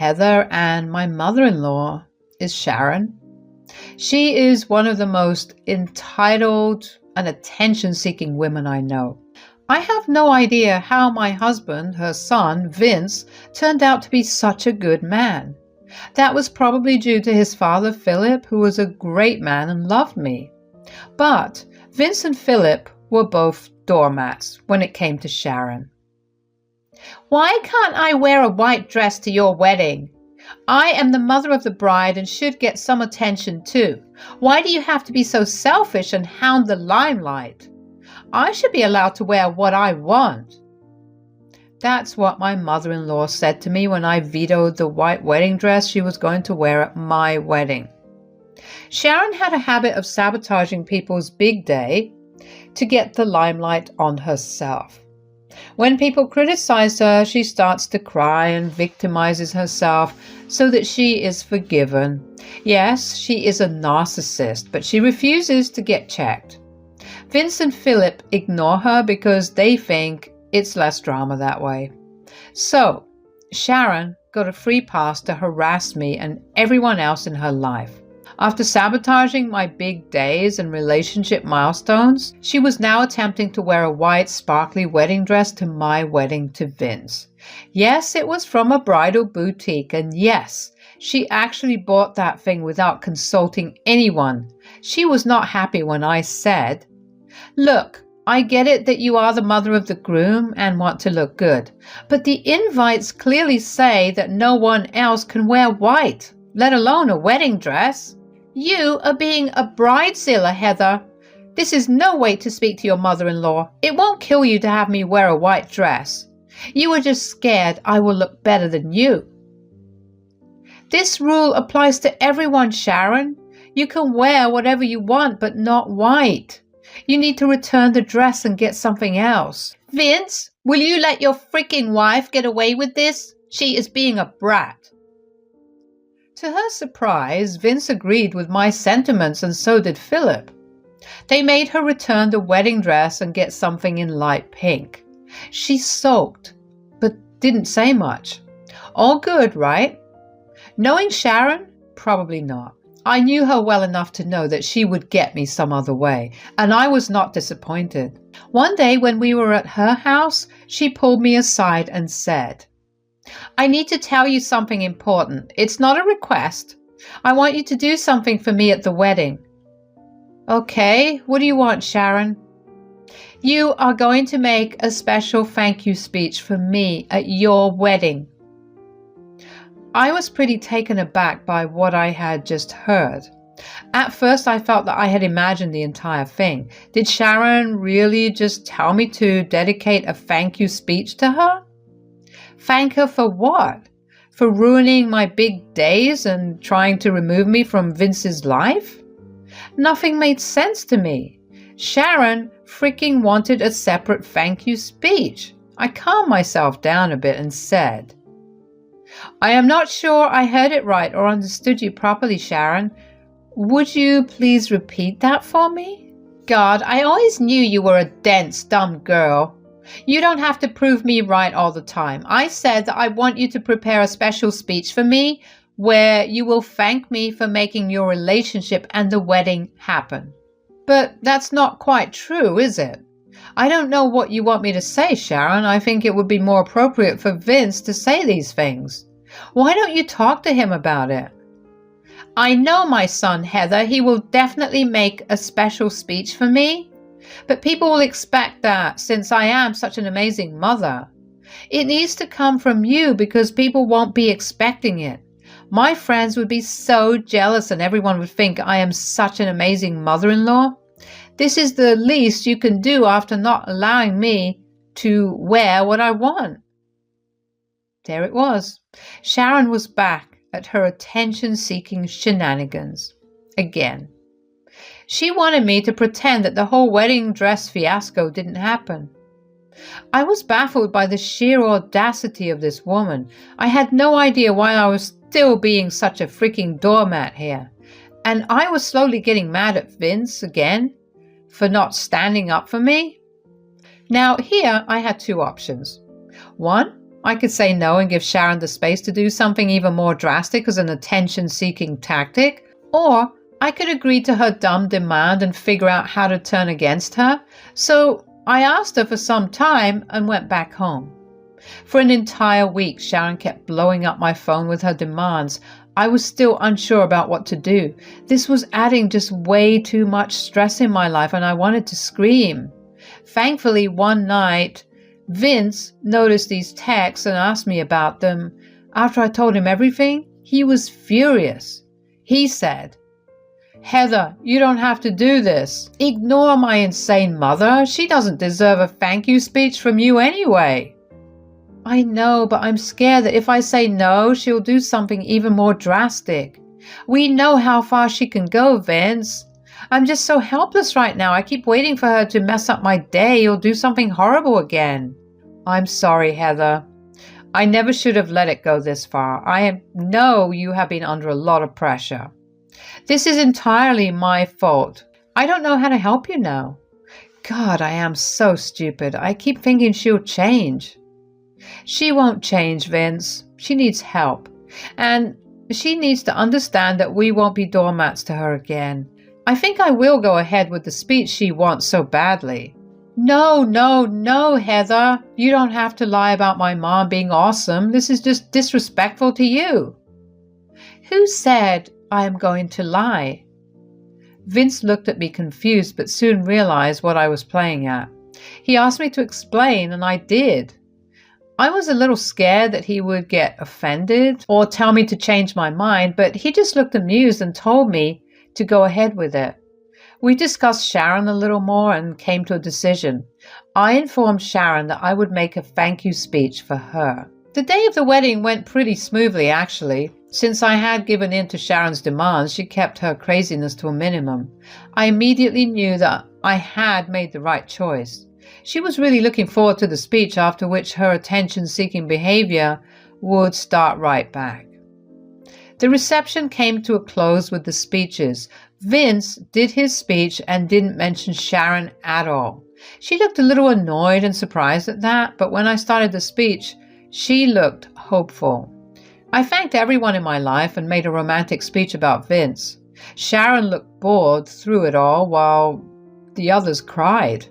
Heather, and my mother-in-law is Sharon. She is one of the most entitled and attention-seeking women I know. I have no idea how my husband, her son, Vince, turned out to be such a good man. That was probably due to his father, Philip, who was a great man and loved me. But Vince and Philip were both doormats when it came to Sharon. "Why can't I wear a white dress to your wedding? I am the mother of the bride and should get some attention too. Why do you have to be so selfish and hound the limelight? I should be allowed to wear what I want." That's what my mother-in-law said to me when I vetoed the white wedding dress she was going to wear at my wedding. Sharon had a habit of sabotaging people's big day to get the limelight on herself. When people criticize her, she starts to cry and victimizes herself so that she is forgiven. Yes, she is a narcissist, but she refuses to get checked. Vince and Philip ignore her because they think it's less drama that way. So, Sharon got a free pass to harass me and everyone else in her life. After sabotaging my big days and relationship milestones, she was now attempting to wear a white, sparkly wedding dress to my wedding to Vince. Yes, it was from a bridal boutique, and yes, she actually bought that thing without consulting anyone. She was not happy when I said, "Look, I get it that you are the mother of the groom and want to look good, but the invites clearly say that no one else can wear white, let alone a wedding dress. You are being a bridezilla, Heather. This is no way to speak to your mother-in-law. It won't kill you to have me wear a white dress. You are just scared I will look better than you." This rule applies to everyone, Sharon. You can wear whatever you want, but not white. You need to return the dress and get something else. "Vince, will you let your freaking wife get away with this? She is being a brat." To her surprise, Vince agreed with my sentiments, and so did Philip. They made her return the wedding dress and get something in light pink. She sulked, but didn't say much. All good, right? Knowing Sharon? Probably not. I knew her well enough to know that she would get me some other way, and I was not disappointed. One day when we were at her house, she pulled me aside and said, "I need to tell you something important. It's not a request. I want you to do something for me at the wedding." "Okay, what do you want, Sharon?" "You are going to make a special thank you speech for me at your wedding." I was pretty taken aback by what I had just heard. At first, I felt that I had imagined the entire thing. Did Sharon really just tell me to dedicate a thank you speech to her? Thank her for what? For ruining my big days and trying to remove me from Vince's life? Nothing made sense to me. Sharon freaking wanted a separate thank you speech. I calmed myself down a bit and said, "I am not sure I heard it right or understood you properly, Sharon. Would you please repeat that for me?" "God, I always knew you were a dense, dumb girl. You don't have to prove me right all the time. I said that I want you to prepare a special speech for me where you will thank me for making your relationship and the wedding happen." But that's not quite true, is it? I don't know what you want me to say, Sharon. I think it would be more appropriate for Vince to say these things. Why don't you talk to him about it? "I know my son, Heather. He will definitely make a special speech for me. But people will expect that since I am such an amazing mother. It needs to come from you because people won't be expecting it. My friends would be so jealous and everyone would think I am such an amazing mother-in-law. This is the least you can do after not allowing me to wear what I want." There it was. Sharon was back at her attention-seeking shenanigans. Again. She wanted me to pretend that the whole wedding dress fiasco didn't happen. I was baffled by the sheer audacity of this woman. I had no idea why I was still being such a freaking doormat here. And I was slowly getting mad at Vince again for not standing up for me. Now here I had two options. One, I could say no and give Sharon the space to do something even more drastic as an attention-seeking tactic, or I could agree to her dumb demand and figure out how to turn against her. So I asked her for some time and went back home. For an entire week, Sharon kept blowing up my phone with her demands. I was still unsure about what to do. This was adding just way too much stress in my life, and I wanted to scream. Thankfully, one night, Vince noticed these texts and asked me about them. After I told him everything, he was furious. He said, "Heather, you don't have to do this. Ignore my insane mother. She doesn't deserve a thank you speech from you anyway." I know, but I'm scared that if I say no, she'll do something even more drastic. We know how far she can go, Vince. I'm just so helpless right now. I keep waiting for her to mess up my day or do something horrible again. I'm sorry, Heather. I never should have let it go this far. I know you have been under a lot of pressure. This is entirely my fault. I don't know how to help you now. God, I am so stupid. I keep thinking she'll change. She won't change, Vince. She needs help. And she needs to understand that we won't be doormats to her again. I think I will go ahead with the speech she wants so badly. No, Heather. You don't have to lie about my mom being awesome. This is just disrespectful to you. Who said I am going to lie? Vince looked at me confused, but soon realized what I was playing at. He asked me to explain, and I did. I was a little scared that he would get offended or tell me to change my mind, but he just looked amused and told me to go ahead with it. We discussed Sharon a little more and came to a decision. I informed Sharon that I would make a thank you speech for her. The day of the wedding went pretty smoothly, actually. Since I had given in to Sharon's demands, she kept her craziness to a minimum. I immediately knew that I had made the right choice. She was really looking forward to the speech, after which her attention-seeking behavior would start right back. The reception came to a close with the speeches. Vince did his speech and didn't mention Sharon at all. She looked a little annoyed and surprised at that, but when I started the speech, she looked hopeful. I thanked everyone in my life and made a romantic speech about Vince. Sharon looked bored through it all while the others cried.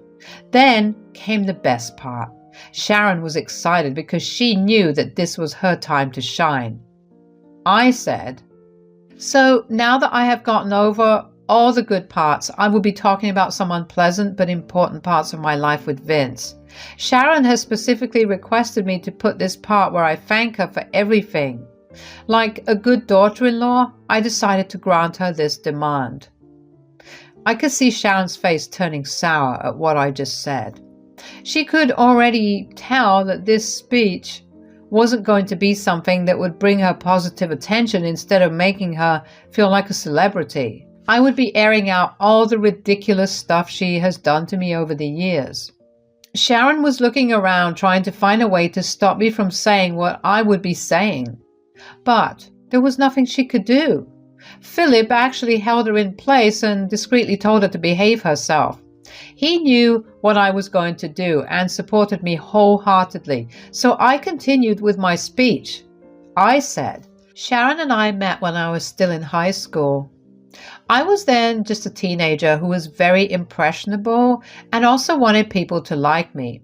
Then came the best part. Sharon was excited because she knew that this was her time to shine. I said, "So now that I have gotten over all the good parts, I will be talking about some unpleasant but important parts of my life with Vince. Sharon has specifically requested me to put this part where I thank her for everything. Like a good daughter-in-law, I decided to grant her this demand." I could see Sharon's face turning sour at what I just said. She could already tell that this speech wasn't going to be something that would bring her positive attention instead of making her feel like a celebrity. I would be airing out all the ridiculous stuff she has done to me over the years. Sharon was looking around trying to find a way to stop me from saying what I would be saying. But there was nothing she could do. Philip actually held her in place and discreetly told her to behave herself. He knew what I was going to do and supported me wholeheartedly, so I continued with my speech. I said, "Sharon and I met when I was still in high school. I was then just a teenager who was very impressionable and also wanted people to like me.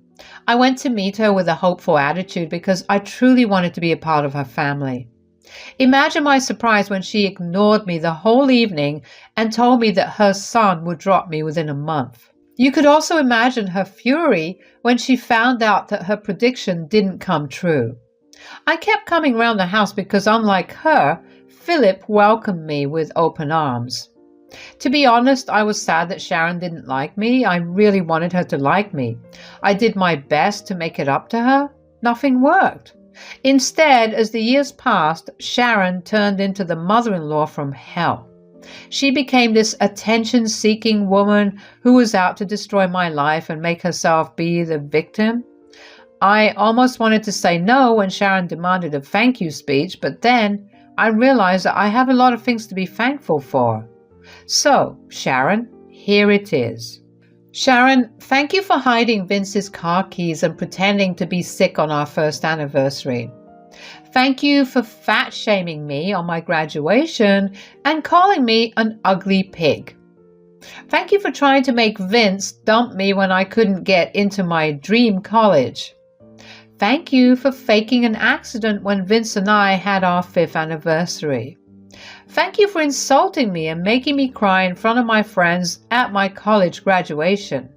I went to meet her with a hopeful attitude because I truly wanted to be a part of her family. Imagine my surprise when she ignored me the whole evening and told me that her son would drop me within a month. You could also imagine her fury when she found out that her prediction didn't come true. I kept coming round the house because, unlike her, Philip welcomed me with open arms. To be honest, I was sad that Sharon didn't like me. I really wanted her to like me. I did my best to make it up to her. Nothing worked. Instead, as the years passed, Sharon turned into the mother-in-law from hell. She became this attention-seeking woman who was out to destroy my life and make herself be the victim. I almost wanted to say no when Sharon demanded a thank you speech, but then I realized that I have a lot of things to be thankful for. So, Sharon, here it is. Sharon, thank you for hiding Vince's car keys and pretending to be sick on our first anniversary. Thank you for fat shaming me on my graduation and calling me an ugly pig. Thank you for trying to make Vince dump me when I couldn't get into my dream college. Thank you for faking an accident when Vince and I had our 5th anniversary. Thank you for insulting me and making me cry in front of my friends at my college graduation.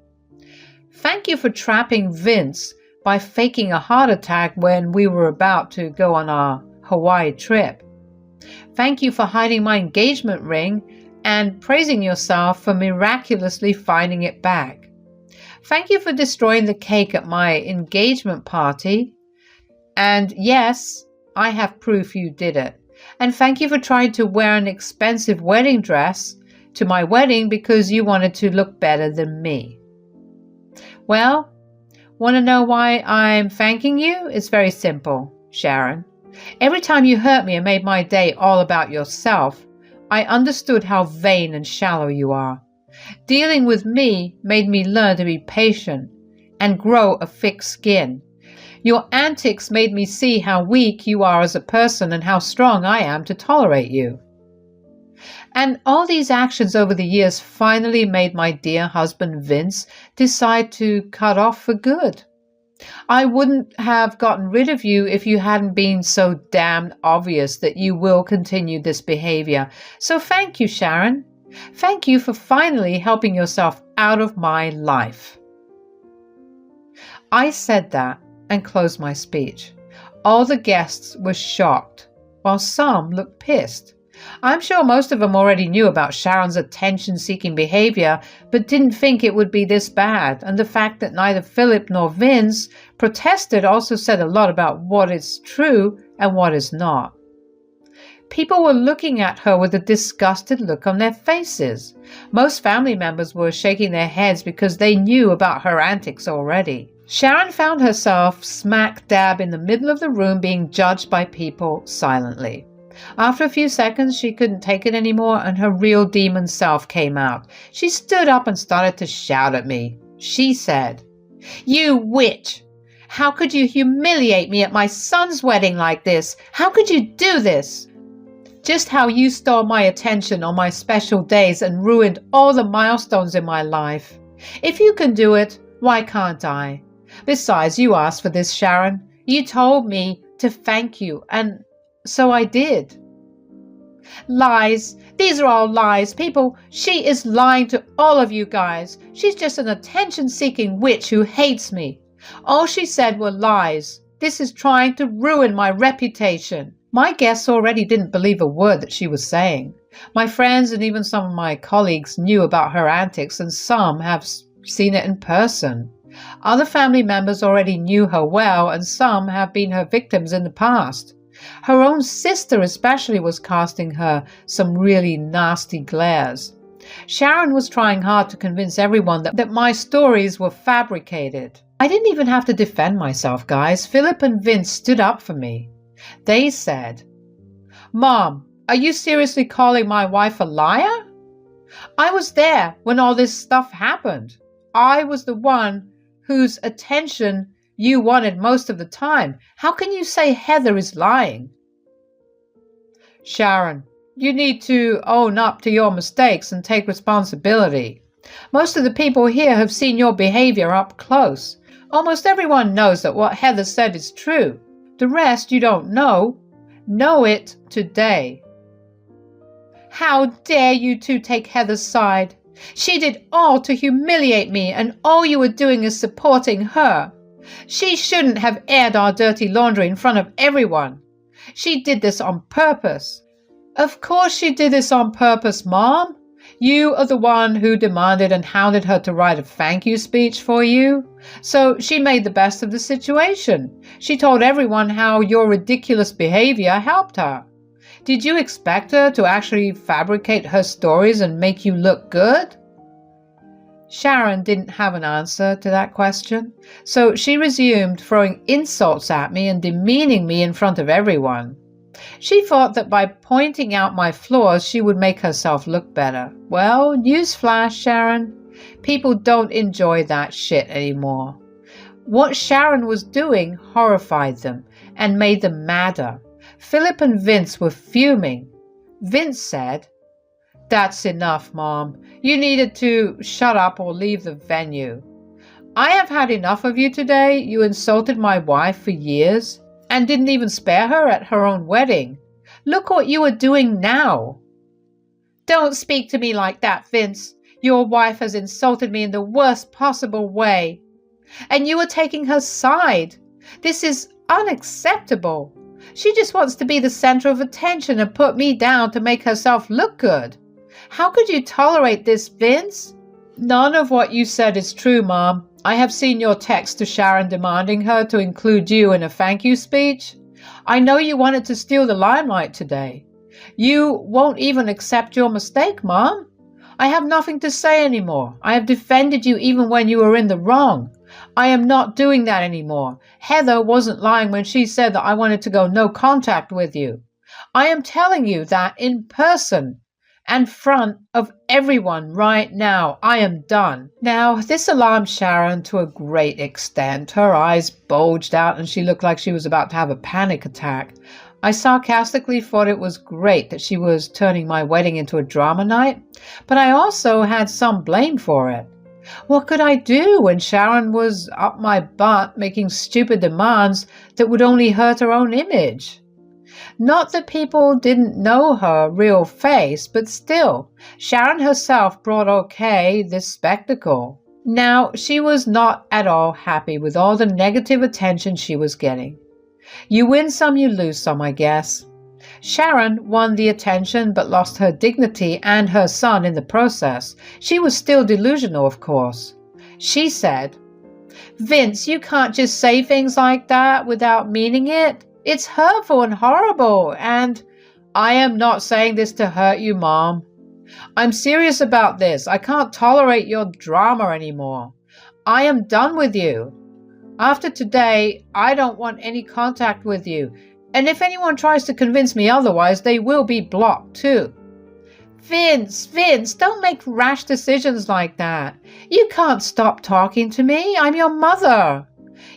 Thank you for trapping Vince by faking a heart attack when we were about to go on our Hawaii trip. Thank you for hiding my engagement ring and praising yourself for miraculously finding it back. Thank you for destroying the cake at my engagement party. And yes, I have proof you did it. And thank you for trying to wear an expensive wedding dress to my wedding because you wanted to look better than me. Well, want to know why I'm thanking you? It's very simple, Sharon. Every time you hurt me and made my day all about yourself, I understood how vain and shallow you are. Dealing with me made me learn to be patient and grow a thick skin. Your antics made me see how weak you are as a person and how strong I am to tolerate you. And all these actions over the years finally made my dear husband Vince decide to cut off for good. I wouldn't have gotten rid of you if you hadn't been so damned obvious that you will continue this behavior. So thank you, Sharon. Thank you for finally helping yourself out of my life. I said that and closed my speech. All the guests were shocked, while some looked pissed. I'm sure most of them already knew about Sharon's attention-seeking behavior, but didn't think it would be this bad, and the fact that neither Philip nor Vince protested also said a lot about what is true and what is not. People were looking at her with a disgusted look on their faces. Most family members were shaking their heads because they knew about her antics already. Sharon found herself smack dab in the middle of the room being judged by people silently. After a few seconds, she couldn't take it anymore and her real demon self came out. She stood up and started to shout at me. She said, "You witch! How could you humiliate me at my son's wedding like this? How could you do this? Just how you stole my attention on my special days and ruined all the milestones in my life. If you can do it, why can't I? Besides, you asked for this, Sharon. You told me to thank you, and so I did." Lies. These are all lies. People, she is lying to all of you guys. She's just an attention-seeking witch who hates me. All she said were lies. This is trying to ruin my reputation. My guests already didn't believe a word that she was saying. My friends and even some of my colleagues knew about her antics, and some have seen it in person. Other family members already knew her well, and some have been her victims in the past. Her own sister especially was casting her some really nasty glares. Sharon was trying hard to convince everyone that my stories were fabricated. I didn't even have to defend myself, guys. Philip and Vince stood up for me. They said, "Mom, are you seriously calling my wife a liar? I was there when all this stuff happened. I was the one whose attention you wanted most of the time. How can you say Heather is lying?" Sharon, you need to own up to your mistakes and take responsibility. Most of the people here have seen your behavior up close. Almost everyone knows that what Heather said is true. The rest you don't know. Know it today. How dare you two take Heather's side? She did all to humiliate me, and all you were doing is supporting her. She shouldn't have aired our dirty laundry in front of everyone. She did this on purpose. Of course she did this on purpose, Mom. You are the one who demanded and hounded her to write a thank you speech for you. So she made the best of the situation. She told everyone how your ridiculous behavior helped her. Did you expect her to actually fabricate her stories and make you look good? Sharon didn't have an answer to that question, so she resumed throwing insults at me and demeaning me in front of everyone. She thought that by pointing out my flaws, she would make herself look better. Well, newsflash, Sharon. People don't enjoy that shit anymore. What Sharon was doing horrified them and made them madder. Philip and Vince were fuming. Vince said, "That's enough, Mom. You needed to shut up or leave the venue. I have had enough of you today. You insulted my wife for years and didn't even spare her at her own wedding. Look what you are doing now." "Don't speak to me like that, Vince. Your wife has insulted me in the worst possible way. And you are taking her side. This is unacceptable. She just wants to be the center of attention and put me down to make herself look good. How could you tolerate this, Vince?" "None of what you said is true, Mom. I have seen your text to Sharon demanding her to include you in a thank you speech. I know you wanted to steal the limelight today. You won't even accept your mistake, Mom. I have nothing to say anymore. I have defended you even when you were in the wrong. I am not doing that anymore. Heather wasn't lying when she said that I wanted to go no contact with you. I am telling you that in person and front of everyone right now. I am done." Now, this alarmed Sharon to a great extent. Her eyes bulged out and she looked like she was about to have a panic attack. I sarcastically thought it was great that she was turning my wedding into a drama night, but I also had some blame for it. What could I do when Sharon was up my butt making stupid demands that would only hurt her own image? Not that people didn't know her real face, but still, Sharon herself brought this spectacle. Now, she was not at all happy with all the negative attention she was getting. You win some, you lose some, I guess. Sharon won the attention but lost her dignity and her son in the process. She was still delusional, of course. She said, "Vince, you can't just say things like that without meaning it. It's hurtful and horrible, and I am not saying this to hurt you, Mom. I'm serious about this. I can't tolerate your drama anymore. I am done with you. After today, I don't want any contact with you, and if anyone tries to convince me otherwise, they will be blocked too." Vince, don't make rash decisions like that. You can't stop talking to me. I'm your mother.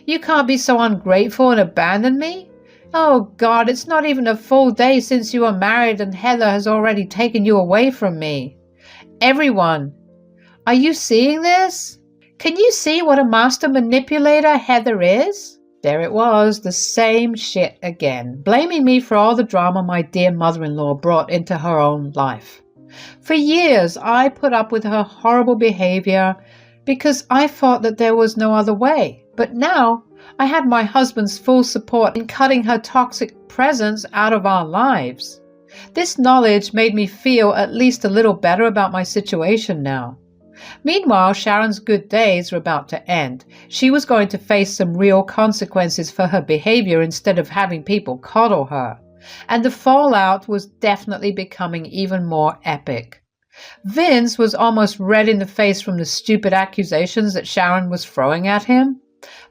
You can't be so ungrateful and abandon me. Oh God, it's not even a full day since you were married and Heather has already taken you away from me. Everyone, are you seeing this? Can you see what a master manipulator Heather is? There it was, the same shit again, blaming me for all the drama my dear mother-in-law brought into her own life. For years, I put up with her horrible behavior because I thought that there was no other way. But now, I had my husband's full support in cutting her toxic presence out of our lives. This knowledge made me feel at least a little better about my situation now. Meanwhile, Sharon's good days were about to end. She was going to face some real consequences for her behavior instead of having people coddle her. And the fallout was definitely becoming even more epic. Vince was almost red in the face from the stupid accusations that Sharon was throwing at him.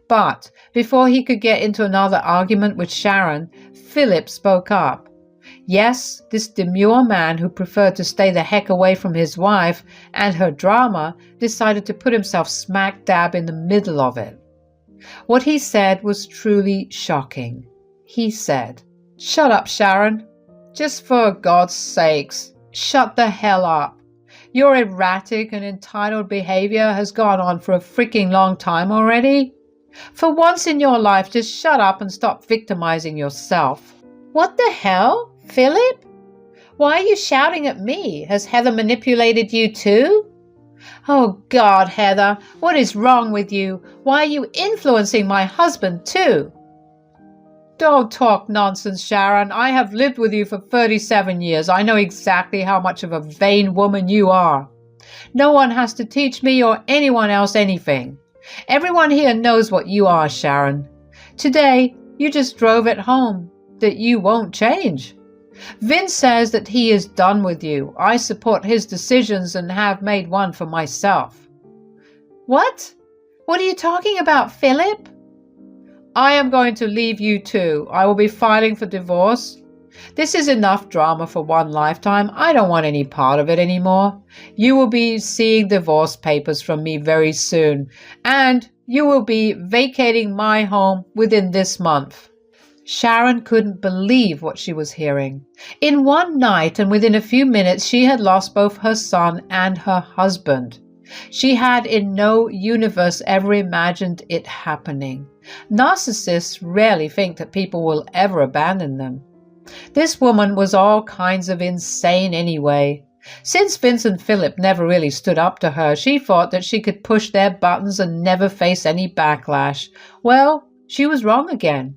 But before he could get into another argument with Sharon, Philip spoke up. Yes, this demure man who preferred to stay the heck away from his wife and her drama decided to put himself smack dab in the middle of it. What he said was truly shocking. He said, "Shut up, Sharon. Just for God's sakes, shut the hell up. Your erratic and entitled behavior has gone on for a freaking long time already. For once in your life, just shut up and stop victimizing yourself." "What the hell? Philip? Why are you shouting at me? Has Heather manipulated you too?" "Oh God, Heather, what is wrong with you? Why are you influencing my husband too?" "Don't talk nonsense, Sharon. I have lived with you for 37 years. I know exactly how much of a vain woman you are. No one has to teach me or anyone else anything. Everyone here knows what you are, Sharon. Today, you just drove it home that you won't change. Vince says that he is done with you. I support his decisions and have made one for myself." "What? What are you talking about, Philip?" "I am going to leave you too. I will be filing for divorce. This is enough drama for one lifetime. I don't want any part of it anymore. You will be seeing divorce papers from me very soon, and you will be vacating my home within this month." Sharon couldn't believe what she was hearing. In one night and within a few minutes, she had lost both her son and her husband. She had in no universe ever imagined it happening. Narcissists rarely think that people will ever abandon them. This woman was all kinds of insane anyway. Since Vince and Philip never really stood up to her, she thought that she could push their buttons and never face any backlash. Well, she was wrong again.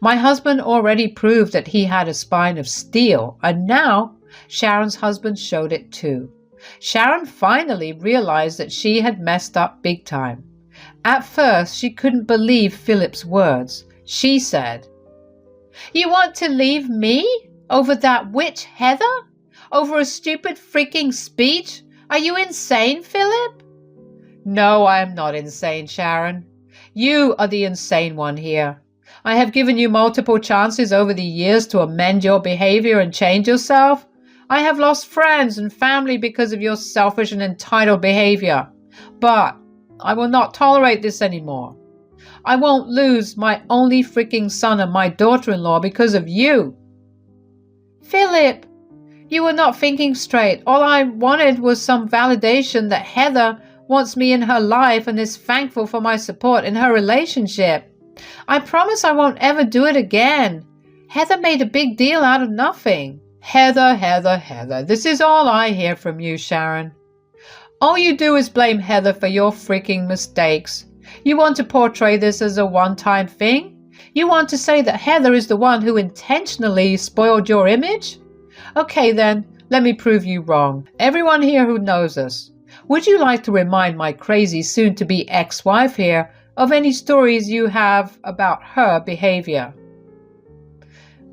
My husband already proved that he had a spine of steel, and now Sharon's husband showed it too. Sharon finally realized that she had messed up big time. At first, she couldn't believe Philip's words. She said, "You want to leave me? Over that witch Heather? Over a stupid freaking speech? Are you insane, Philip?" "No, I am not insane, Sharon. You are the insane one here. I have given you multiple chances over the years to amend your behavior and change yourself. I have lost friends and family because of your selfish and entitled behavior. But I will not tolerate this anymore. I won't lose my only freaking son and my daughter-in-law because of you." "Philip, you were not thinking straight. All I wanted was some validation that Heather wants me in her life and is thankful for my support in her relationship. I promise I won't ever do it again. Heather made a big deal out of nothing." Heather, Heather, Heather. This is all I hear from you, Sharon. All you do is blame Heather for your freaking mistakes. You want to portray this as a one-time thing? You want to say that Heather is the one who intentionally spoiled your image? Okay then, let me prove you wrong. Everyone here who knows us, would you like to remind my crazy soon-to-be ex-wife here of any stories you have about her behavior?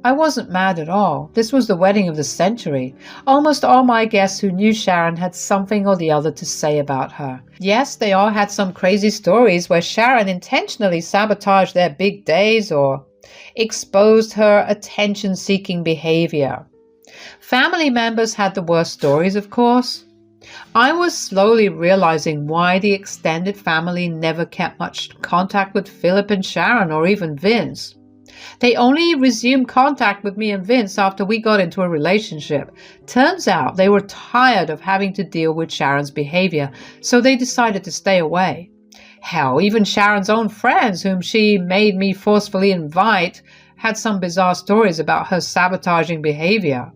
I wasn't mad at all. This was the wedding of the century. Almost all my guests who knew Sharon had something or the other to say about her. Yes, they all had some crazy stories where Sharon intentionally sabotaged their big days or exposed her attention-seeking behavior. Family members had the worst stories, of course. I was slowly realizing why the extended family never kept much contact with Philip and Sharon or even Vince. They only resumed contact with me and Vince after we got into a relationship. Turns out they were tired of having to deal with Sharon's behavior, so they decided to stay away. Hell, even Sharon's own friends, whom she made me forcefully invite, had some bizarre stories about her sabotaging behavior.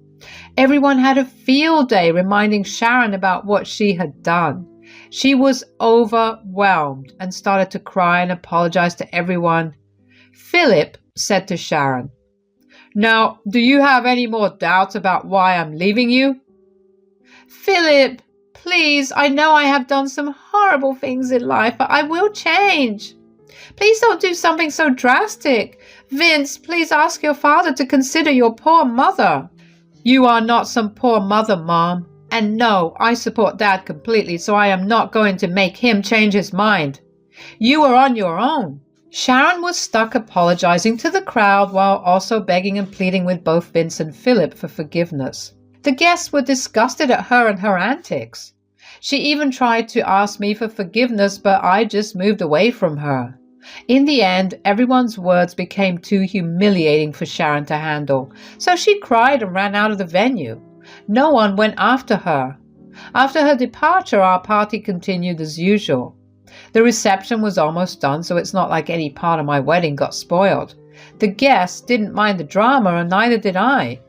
Everyone had a field day reminding Sharon about what she had done. She was overwhelmed and started to cry and apologize to everyone. Philip said to Sharon, "Now, do you have any more doubts about why I'm leaving you?" "Philip, please, I know I have done some horrible things in life, but I will change. Please don't do something so drastic. Vince, please ask your father to consider your poor mother." "You are not some poor mother, Mom. And no, I support Dad completely, so I am not going to make him change his mind. You are on your own." Sharon was stuck apologizing to the crowd while also begging and pleading with both Vince and Philip for forgiveness. The guests were disgusted at her and her antics. She even tried to ask me for forgiveness, but I just moved away from her. In the end, everyone's words became too humiliating for Sharon to handle, so she cried and ran out of the venue. No one went after her. After her departure, our party continued as usual. The reception was almost done, so it's not like any part of my wedding got spoiled. The guests didn't mind the drama, and neither did I.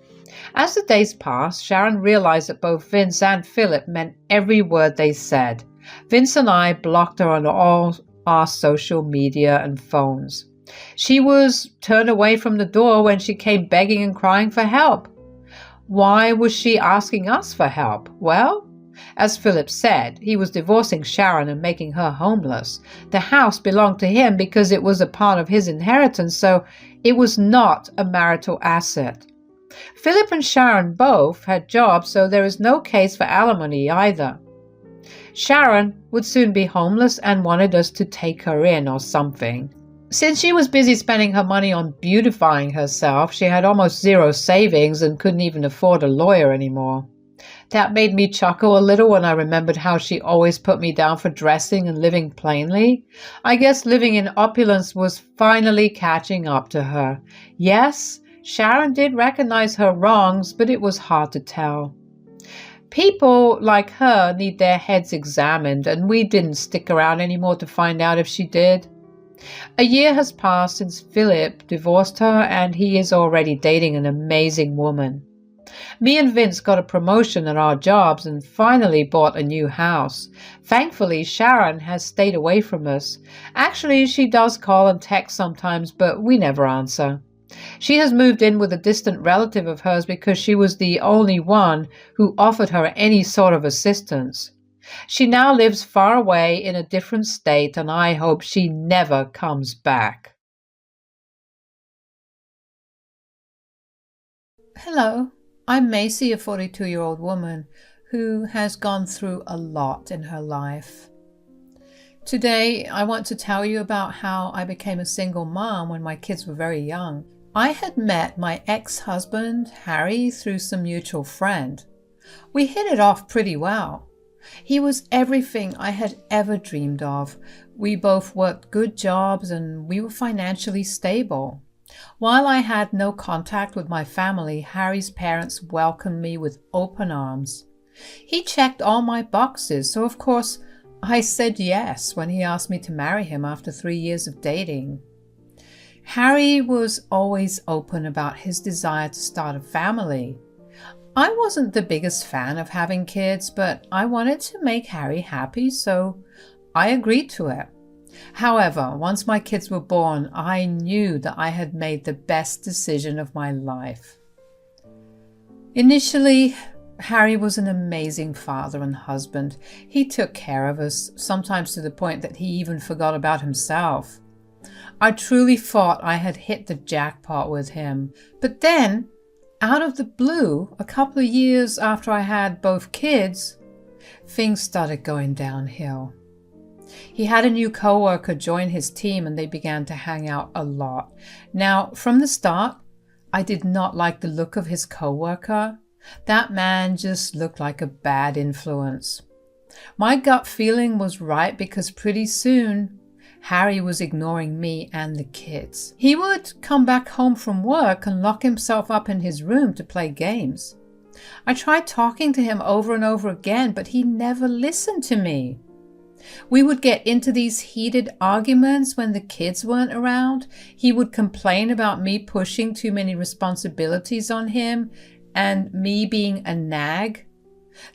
As the days passed, Sharon realized that both Vince and Philip meant every word they said. Vince and I blocked her on all our social media and phones. She was turned away from the door when she came begging and crying for help. Why was she asking us for help? Well, as Philip said, he was divorcing Sharon and making her homeless. The house belonged to him because it was a part of his inheritance, so it was not a marital asset. Philip and Sharon both had jobs, so there is no case for alimony either. Sharon would soon be homeless and wanted us to take her in or something. Since she was busy spending her money on beautifying herself, she had almost zero savings and couldn't even afford a lawyer anymore. That made me chuckle a little when I remembered how she always put me down for dressing and living plainly. I guess living in opulence was finally catching up to her. Yes, Sharon did recognize her wrongs, but it was hard to tell. People like her need their heads examined, and we didn't stick around anymore to find out if she did. A year has passed since Philip divorced her, and he is already dating an amazing woman. Me and Vince got a promotion at our jobs and finally bought a new house. Thankfully, Sharon has stayed away from us. Actually, she does call and text sometimes, but we never answer. She has moved in with a distant relative of hers because she was the only one who offered her any sort of assistance. She now lives far away in a different state, and I hope she never comes back. Hello, I'm Macy, a 42-year-old woman who has gone through a lot in her life. Today, I want to tell you about how I became a single mom when my kids were very young. I had met my ex-husband, Harry, through some mutual friend. We hit it off pretty well. He was everything I had ever dreamed of. We both worked good jobs and we were financially stable. While I had no contact with my family, Harry's parents welcomed me with open arms. He checked all my boxes, so of course I said yes when he asked me to marry him after 3 years of dating. Harry was always open about his desire to start a family. I wasn't the biggest fan of having kids, but I wanted to make Harry happy, so I agreed to it. However, once my kids were born, I knew that I had made the best decision of my life. Initially, Harry was an amazing father and husband. He took care of us, sometimes to the point that he even forgot about himself. I truly thought I had hit the jackpot with him. But then, out of the blue, a couple of years after I had both kids, things started going downhill. He had a new coworker join his team and they began to hang out a lot. Now, from the start, I did not like the look of his coworker. That man just looked like a bad influence. My gut feeling was right because pretty soon, Harry was ignoring me and the kids. He would come back home from work and lock himself up in his room to play games. I tried talking to him over and over again, but he never listened to me. We would get into these heated arguments when the kids weren't around. He would complain about me pushing too many responsibilities on him and me being a nag.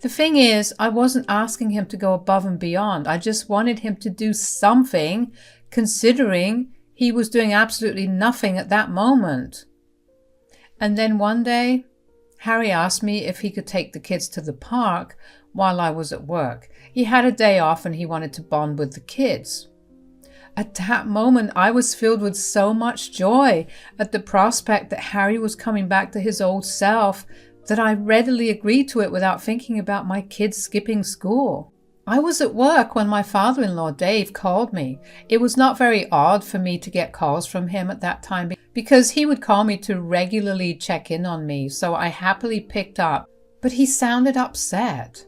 The thing is, I wasn't asking him to go above and beyond. I just wanted him to do something, considering he was doing absolutely nothing at that moment. And then one day, Harry asked me if he could take the kids to the park while I was at work. He had a day off and he wanted to bond with the kids. At that moment, I was filled with so much joy at the prospect that Harry was coming back to his old self that I readily agreed to it without thinking about my kids skipping school. I was at work when my father-in-law, Dave, called me. It was not very odd for me to get calls from him at that time because he would call me to regularly check in on me, so I happily picked up. But he sounded upset.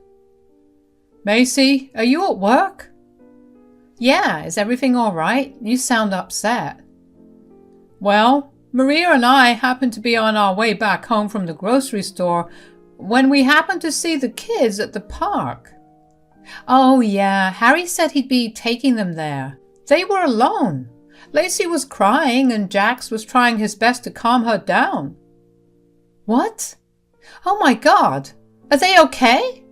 "Macy, are you at work?" "Yeah, is everything all right? You sound upset." "Well, Maria and I happened to be on our way back home from the grocery store when we happened to see the kids at the park." "Oh yeah, Harry said he'd be taking them there. They were alone. Lacey was crying and Jax was trying his best to calm her down." "What? Oh my God. Are they okay?"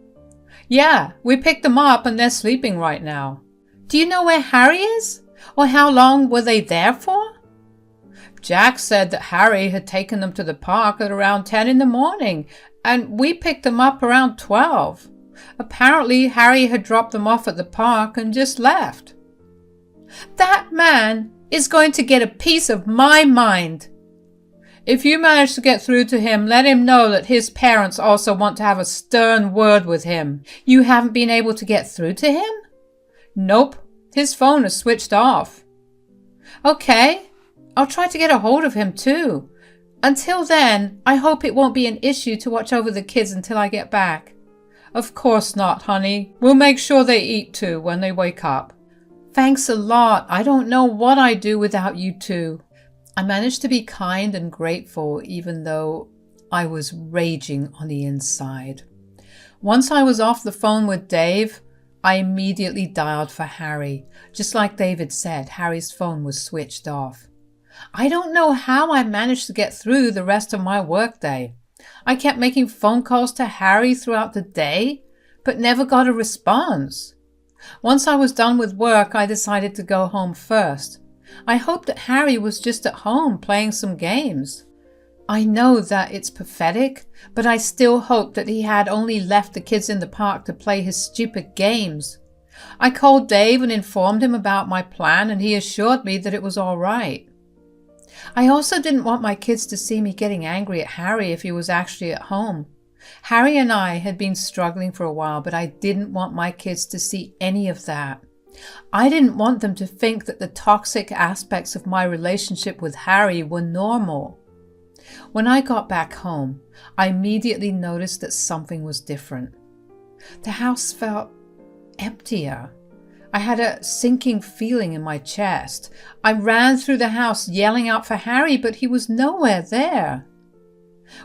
"Yeah, we picked them up and they're sleeping right now." "Do you know where Harry is? Or how long were they there for?" "Jax said that Harry had taken them to the park at around 10 in the morning, and we picked them up around 12. Apparently, Harry had dropped them off at the park and just left." "That man is going to get a piece of my mind." "If you manage to get through to him, let him know that his parents also want to have a stern word with him." "You haven't been able to get through to him?" "Nope. His phone is switched off." Okay, I'll try to get a hold of him too. Until then, I hope it won't be an issue to watch over the kids until I get back. Of course not, honey. We'll make sure they eat too when they wake up. Thanks a lot. I don't know what I'd do without you two. I managed to be kind and grateful even though I was raging on the inside. Once I was off the phone with Dave, I immediately dialed for Harry. Just like David said, Harry's phone was switched off. I don't know how I managed to get through the rest of my workday. I kept making phone calls to Harry throughout the day, but never got a response. Once I was done with work, I decided to go home first. I hoped that Harry was just at home playing some games. I know that it's pathetic, but I still hoped that he had only left the kids in the park to play his stupid games. I called Dave and informed him about my plan, and he assured me that it was all right. I also didn't want my kids to see me getting angry at Harry if he was actually at home. Harry and I had been struggling for a while, but I didn't want my kids to see any of that. I didn't want them to think that the toxic aspects of my relationship with Harry were normal. When I got back home, I immediately noticed that something was different. The house felt emptier. I had a sinking feeling in my chest. I ran through the house yelling out for Harry, but he was nowhere there.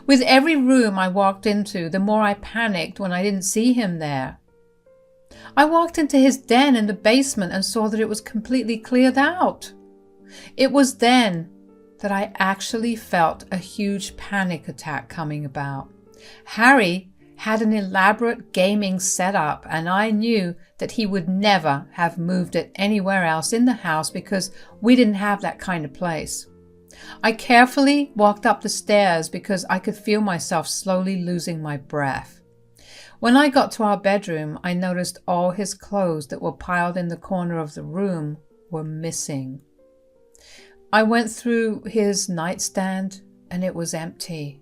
With every room I walked into, the more I panicked when I didn't see him there. I walked into his den in the basement and saw that it was completely cleared out. It was then that I actually felt a huge panic attack coming about. Harry had an elaborate gaming setup, and I knew that he would never have moved it anywhere else in the house because we didn't have that kind of place. I carefully walked up the stairs because I could feel myself slowly losing my breath. When I got to our bedroom, I noticed all his clothes that were piled in the corner of the room were missing. I went through his nightstand and it was empty.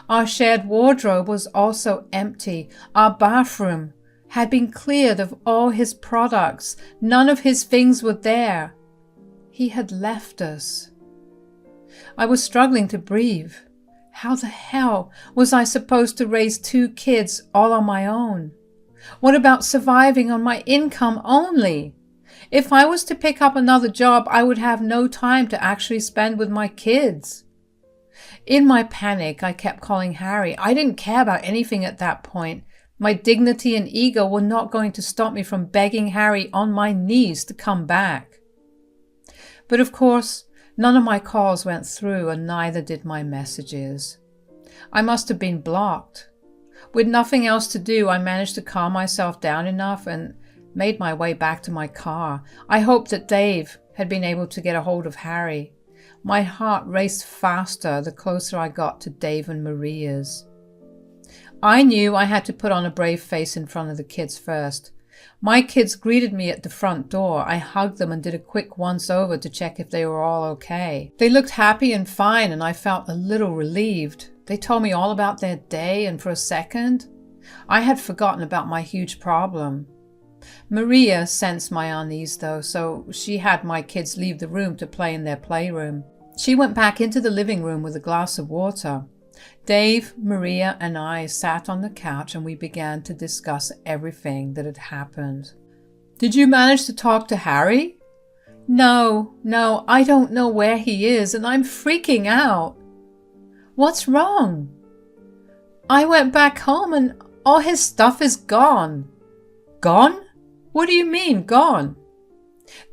Our shared wardrobe was also empty. Our bathroom had been cleared of all his products. None of his things were there. He had left us. I was struggling to breathe. How the hell was I supposed to raise 2 kids all on my own? What about surviving on my income only? If I was to pick up another job, I would have no time to actually spend with my kids. In my panic, I kept calling Harry. I didn't care about anything at that point. My dignity and ego were not going to stop me from begging Harry on my knees to come back. But of course, none of my calls went through, and neither did my messages. I must have been blocked. With nothing else to do, I managed to calm myself down enough and made my way back to my car. I hoped that Dave had been able to get a hold of Harry. My heart raced faster the closer I got to Dave and Maria's. I knew I had to put on a brave face in front of the kids first. My kids greeted me at the front door. I hugged them and did a quick once-over to check if they were all okay. They looked happy and fine, and I felt a little relieved. They told me all about their day, and for a second, I had forgotten about my huge problem. Maria sensed my unease though, so she had my kids leave the room to play in their playroom. She went back into the living room with a glass of water. Dave, Maria, and I sat on the couch and we began to discuss everything that had happened. Did you manage to talk to Harry? No, I don't know where he is and I'm freaking out. What's wrong? I went back home and all his stuff is gone. Gone? What do you mean, gone?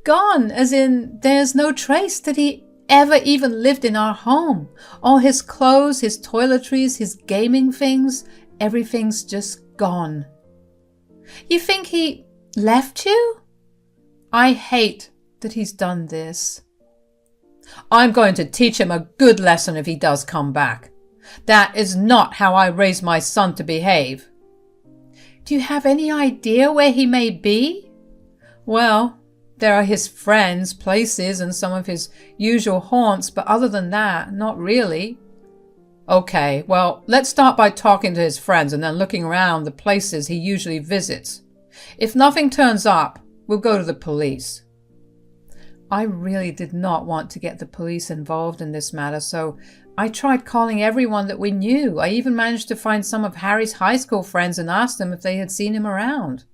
Gone, as in there's no trace that he ever even lived in our home. All his clothes, his toiletries, his gaming things, everything's just gone. You think he left you? I hate that he's done this. I'm going to teach him a good lesson if he does come back. That is not how I raise my son to behave. Do you have any idea where he may be? Well, there are his friends, places, and some of his usual haunts, but other than that, not really. Okay, well, let's start by talking to his friends and then looking around the places he usually visits. If nothing turns up, we'll go to the police. I really did not want to get the police involved in this matter, so I tried calling everyone that we knew. I even managed to find some of Harry's high school friends and asked them if they had seen him around.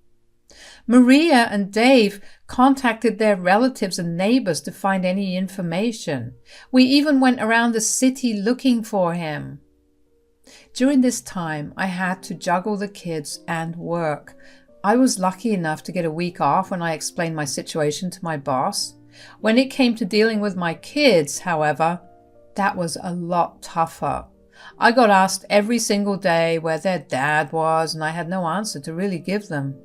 Maria and Dave contacted their relatives and neighbors to find any information. We even went around the city looking for him. During this time, I had to juggle the kids and work. I was lucky enough to get a week off when I explained my situation to my boss. When it came to dealing with my kids, however, that was a lot tougher. I got asked every single day where their dad was, and I had no answer to really give them.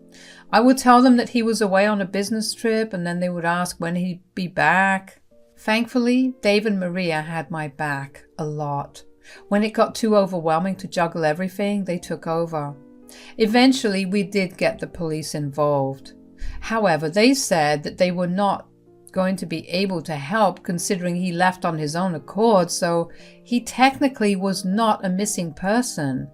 I would tell them that he was away on a business trip, and then they would ask when he'd be back. Thankfully, Dave and Maria had my back a lot. When it got too overwhelming to juggle everything, they took over. Eventually, we did get the police involved. However, they said that they were not going to be able to help considering he left on his own accord, so he technically was not a missing person.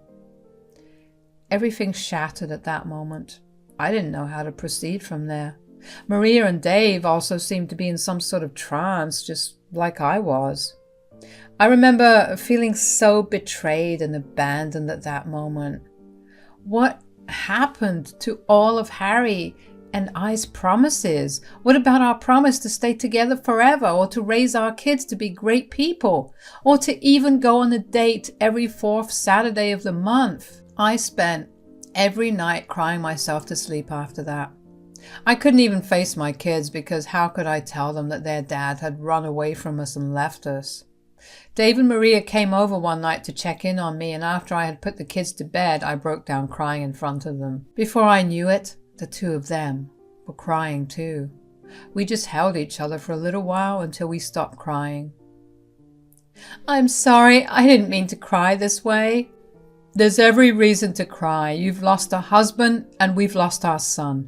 Everything shattered at that moment. I didn't know how to proceed from there. Maria and Dave also seemed to be in some sort of trance, just like I was. I remember feeling so betrayed and abandoned at that moment. What happened to all of Harry and I's promises? What about our promise to stay together forever, or to raise our kids to be great people, or to even go on a date every fourth Saturday of the month? I spent every night crying myself to sleep after that. I couldn't even face my kids because how could I tell them that their dad had run away from us and left us? Dave and Maria came over one night to check in on me, and after I had put the kids to bed, I broke down crying in front of them. Before I knew it, the two of them were crying too. We just held each other for a little while until we stopped crying. "I'm sorry, I didn't mean to cry this way." "There's every reason to cry. You've lost a husband and we've lost our son.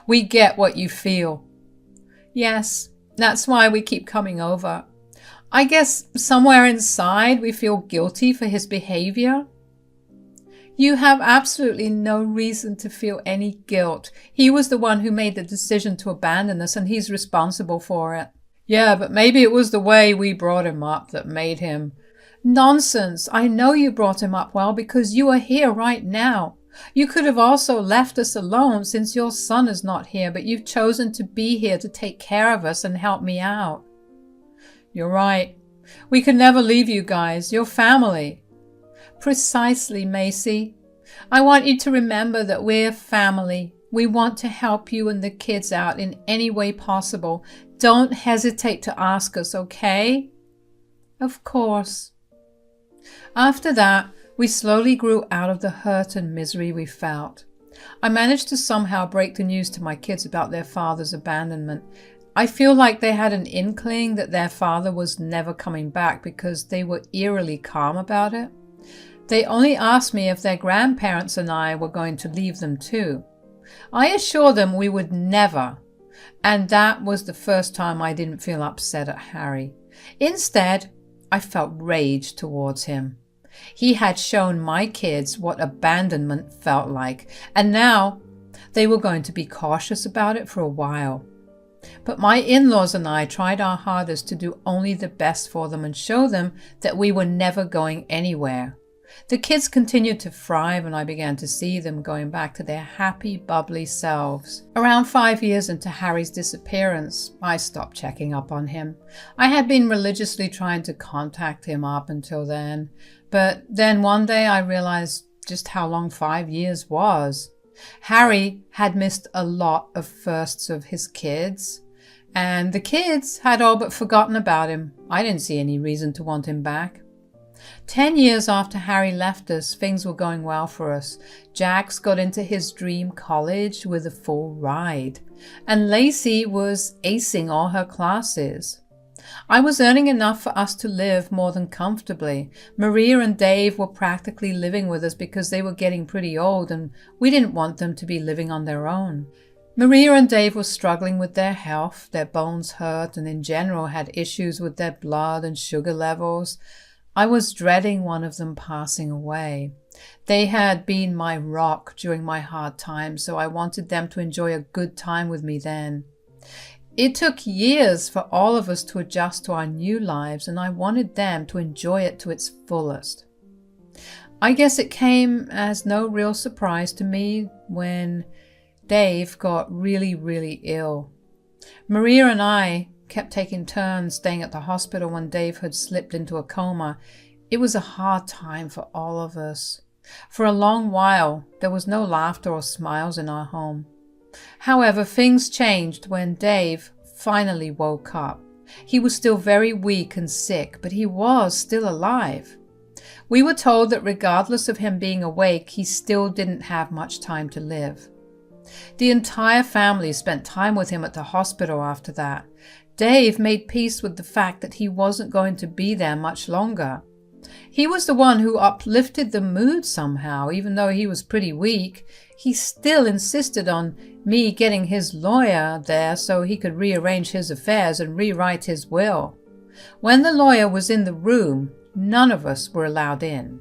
We get what you feel." "Yes, that's why we keep coming over. I guess somewhere inside we feel guilty for his behavior." "You have absolutely no reason to feel any guilt. He was the one who made the decision to abandon us, and he's responsible for it." "Yeah, but maybe it was the way we brought him up that made him—" "Nonsense. I know you brought him up well because you are here right now. You could have also left us alone since your son is not here, but you've chosen to be here to take care of us and help me out." "You're right. We could never leave you guys. You're family." "Precisely, Macy. I want you to remember that we're family. We want to help you and the kids out in any way possible. Don't hesitate to ask us, okay?" "Of course." After that, we slowly grew out of the hurt and misery we felt. I managed to somehow break the news to my kids about their father's abandonment. I feel like they had an inkling that their father was never coming back because they were eerily calm about it. They only asked me if their grandparents and I were going to leave them too. I assured them we would never, and that was the first time I didn't feel upset at Harry. Instead, I felt rage towards him. He had shown my kids what abandonment felt like, and now they were going to be cautious about it for a while. But my in-laws and I tried our hardest to do only the best for them and show them that we were never going anywhere. The kids continued to thrive, and I began to see them going back to their happy, bubbly selves. Around 5 years into Harry's disappearance, I stopped checking up on him. I had been religiously trying to contact him up until then, but then one day I realized just how long 5 years was. Harry had missed a lot of firsts of his kids, and the kids had all but forgotten about him. I didn't see any reason to want him back. 10 years after Harry left us, things were going well for us. Jax got into his dream college with a full ride, and Lacey was acing all her classes. I was earning enough for us to live more than comfortably. Maria and Dave were practically living with us because they were getting pretty old, and we didn't want them to be living on their own. Maria and Dave were struggling with their health, their bones hurt, and in general had issues with their blood and sugar levels. I was dreading one of them passing away. They had been my rock during my hard times, so I wanted them to enjoy a good time with me then. It took years for all of us to adjust to our new lives, and I wanted them to enjoy it to its fullest. I guess it came as no real surprise to me when Dave got really, really ill. Maria and I kept taking turns staying at the hospital when Dave had slipped into a coma. It was a hard time for all of us. For a long while, there was no laughter or smiles in our home. However, things changed when Dave finally woke up. He was still very weak and sick, but he was still alive. We were told that regardless of him being awake, he still didn't have much time to live. The entire family spent time with him at the hospital after that. Dave made peace with the fact that he wasn't going to be there much longer. He was the one who uplifted the mood somehow. Even though he was pretty weak, he still insisted on me getting his lawyer there so he could rearrange his affairs and rewrite his will. When the lawyer was in the room, none of us were allowed in.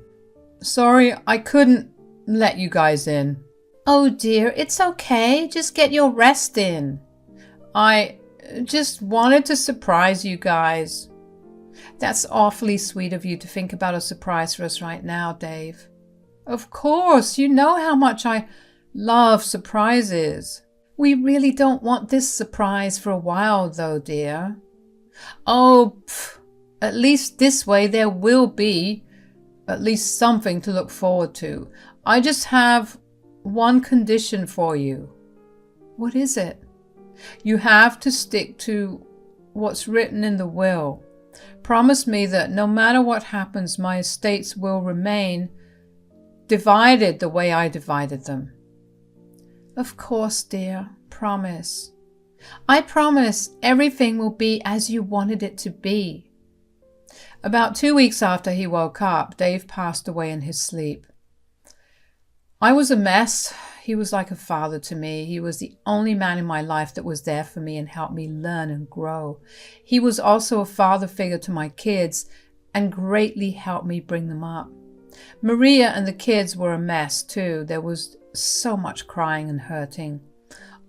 Sorry, I couldn't let you guys in. Oh dear, it's okay. Just get your rest in. I just wanted to surprise you guys. That's awfully sweet of you to think about a surprise for us right now, Dave. Of course, you know how much I love surprises. We really don't want this surprise for a while though, dear. Oh, at least this way there will be at least something to look forward to. I just have one condition for you. What is it? You have to stick to what's written in the will. Promise me that no matter what happens, my estates will remain divided the way I divided them. Of course, dear. Promise. I promise everything will be as you wanted it to be. About 2 weeks after he woke up, Dave passed away in his sleep. I was a mess. He was like a father to me. He was the only man in my life that was there for me and helped me learn and grow. He was also a father figure to my kids and greatly helped me bring them up. Maria and the kids were a mess too. There was so much crying and hurting.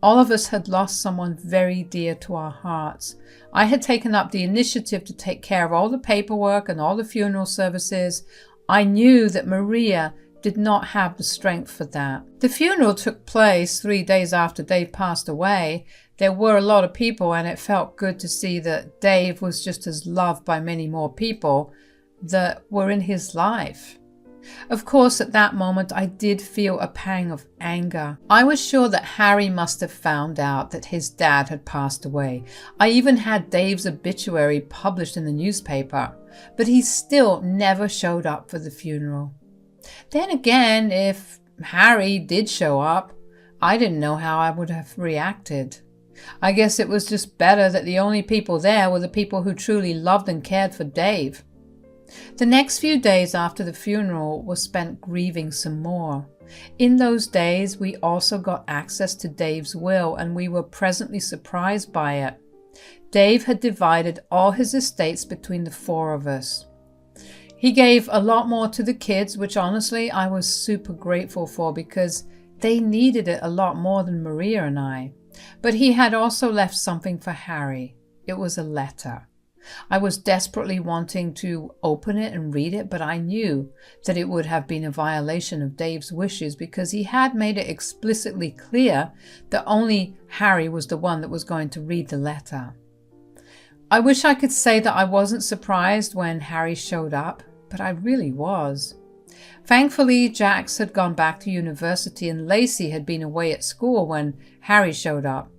All of us had lost someone very dear to our hearts. I had taken up the initiative to take care of all the paperwork and all the funeral services. I knew that Maria did not have the strength for that. The funeral took place 3 days after Dave passed away. There were a lot of people, and it felt good to see that Dave was just as loved by many more people that were in his life. Of course, at that moment, I did feel a pang of anger. I was sure that Harry must have found out that his dad had passed away. I even had Dave's obituary published in the newspaper, but he still never showed up for the funeral. Then again, if Harry did show up, I didn't know how I would have reacted. I guess it was just better that the only people there were the people who truly loved and cared for Dave. The next few days after the funeral were spent grieving some more. In those days, we also got access to Dave's will, and we were pleasantly surprised by it. Dave had divided all his estates between the 4 of us. He gave a lot more to the kids, which honestly I was super grateful for because they needed it a lot more than Maria and I. But he had also left something for Harry. It was a letter. I was desperately wanting to open it and read it, but I knew that it would have been a violation of Dave's wishes because he had made it explicitly clear that only Harry was the one that was going to read the letter. I wish I could say that I wasn't surprised when Harry showed up, but I really was. Thankfully, Jax had gone back to university and Lacey had been away at school when Harry showed up.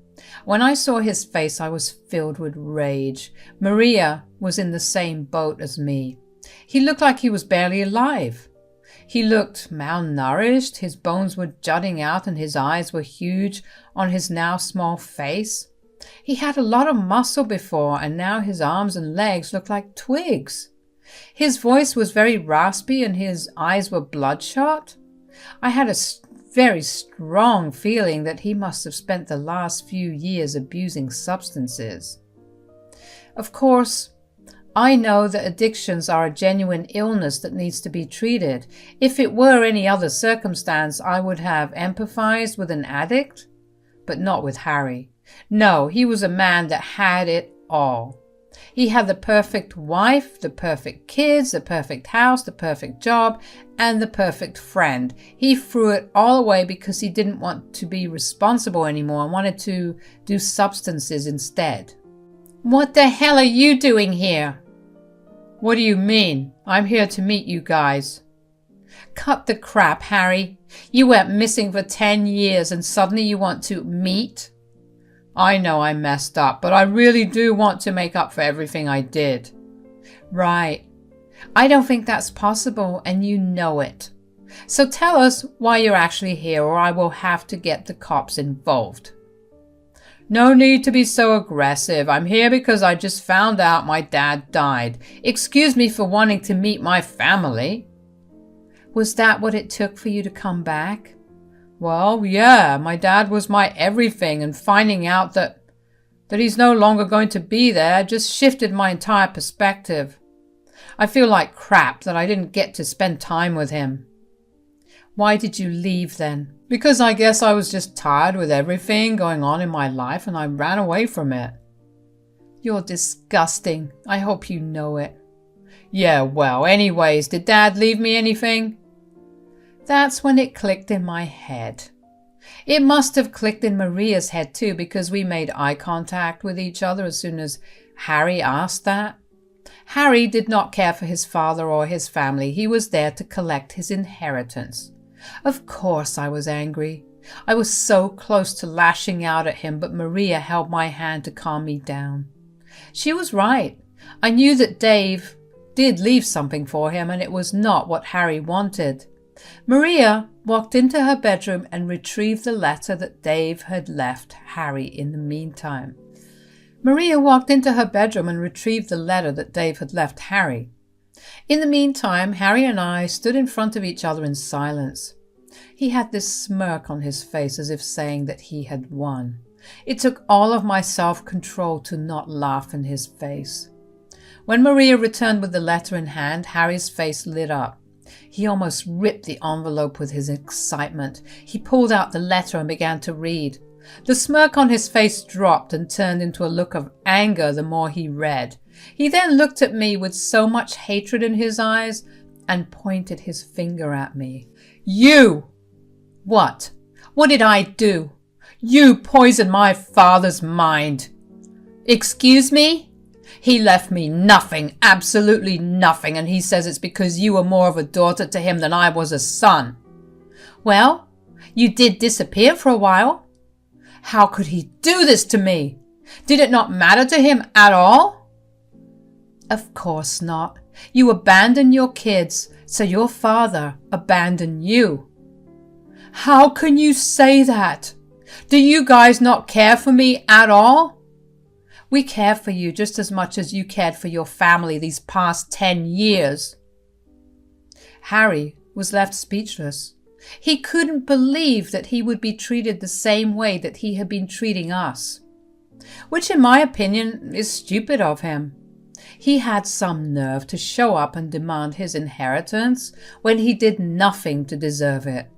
When I saw his face, I was filled with rage. Maria was in the same boat as me. He looked like he was barely alive. He looked malnourished, his bones were jutting out and his eyes were huge on his now small face. He had a lot of muscle before, and now his arms and legs looked like twigs. His voice was very raspy and his eyes were bloodshot. I had a very strong feeling that he must have spent the last few years abusing substances. Of course, I know that addictions are a genuine illness that needs to be treated. If it were any other circumstance, I would have empathized with an addict. but not with Harry. No, he was a man that had it all. He had the perfect wife, the perfect kids, the perfect house, the perfect job, and the perfect friend. He threw it all away because he didn't want to be responsible anymore and wanted to do substances instead. What the hell are you doing here? What do you mean? I'm here to meet you guys. Cut the crap, Harry. You went missing for 10 years and suddenly you want to meet? I know I messed up, but I really do want to make up for everything I did. Right. I don't think that's possible, and you know it. So tell us why you're actually here, or I will have to get the cops involved. No need to be so aggressive. I'm here because I just found out my dad died. Excuse me for wanting to meet my family. Was that what it took for you to come back? Well, yeah, my dad was my everything, and finding out that he's no longer going to be there just shifted my entire perspective. I feel like crap that I didn't get to spend time with him. Why did you leave then? Because I guess I was just tired with everything going on in my life and I ran away from it. You're disgusting. I hope you know it. Yeah, well, anyways, did Dad leave me anything? That's when it clicked in my head. It must have clicked in Maria's head too, because we made eye contact with each other as soon as Harry asked that. Harry did not care for his father or his family. He was there to collect his inheritance. Of course I was angry. I was so close to lashing out at him, but Maria held my hand to calm me down. She was right. I knew that Dave did leave something for him, and it was not what Harry wanted. Maria walked into her bedroom and retrieved the letter that Dave had left Harry in the meantime. Maria walked into her bedroom and retrieved the letter that Dave had left Harry. In the meantime, Harry and I stood in front of each other in silence. He had this smirk on his face as if saying that he had won. It took all of my self-control to not laugh in his face. When Maria returned with the letter in hand, Harry's face lit up. He almost ripped the envelope with his excitement. He pulled out the letter and began to read. The smirk on his face dropped and turned into a look of anger the more he read. He then looked at me with so much hatred in his eyes and pointed his finger at me. You! What? What did I do? You poisoned my father's mind. Excuse me? He left me nothing, absolutely nothing, and he says it's because you were more of a daughter to him than I was a son. Well, you did disappear for a while. How could he do this to me? Did it not matter to him at all? Of course not. You abandoned your kids, so your father abandoned you. How can you say that? Do you guys not care for me at all? We care for you just as much as you cared for your family these past 10 years. Harry was left speechless. He couldn't believe that he would be treated the same way that he had been treating us, which in my opinion is stupid of him. He had some nerve to show up and demand his inheritance when he did nothing to deserve it.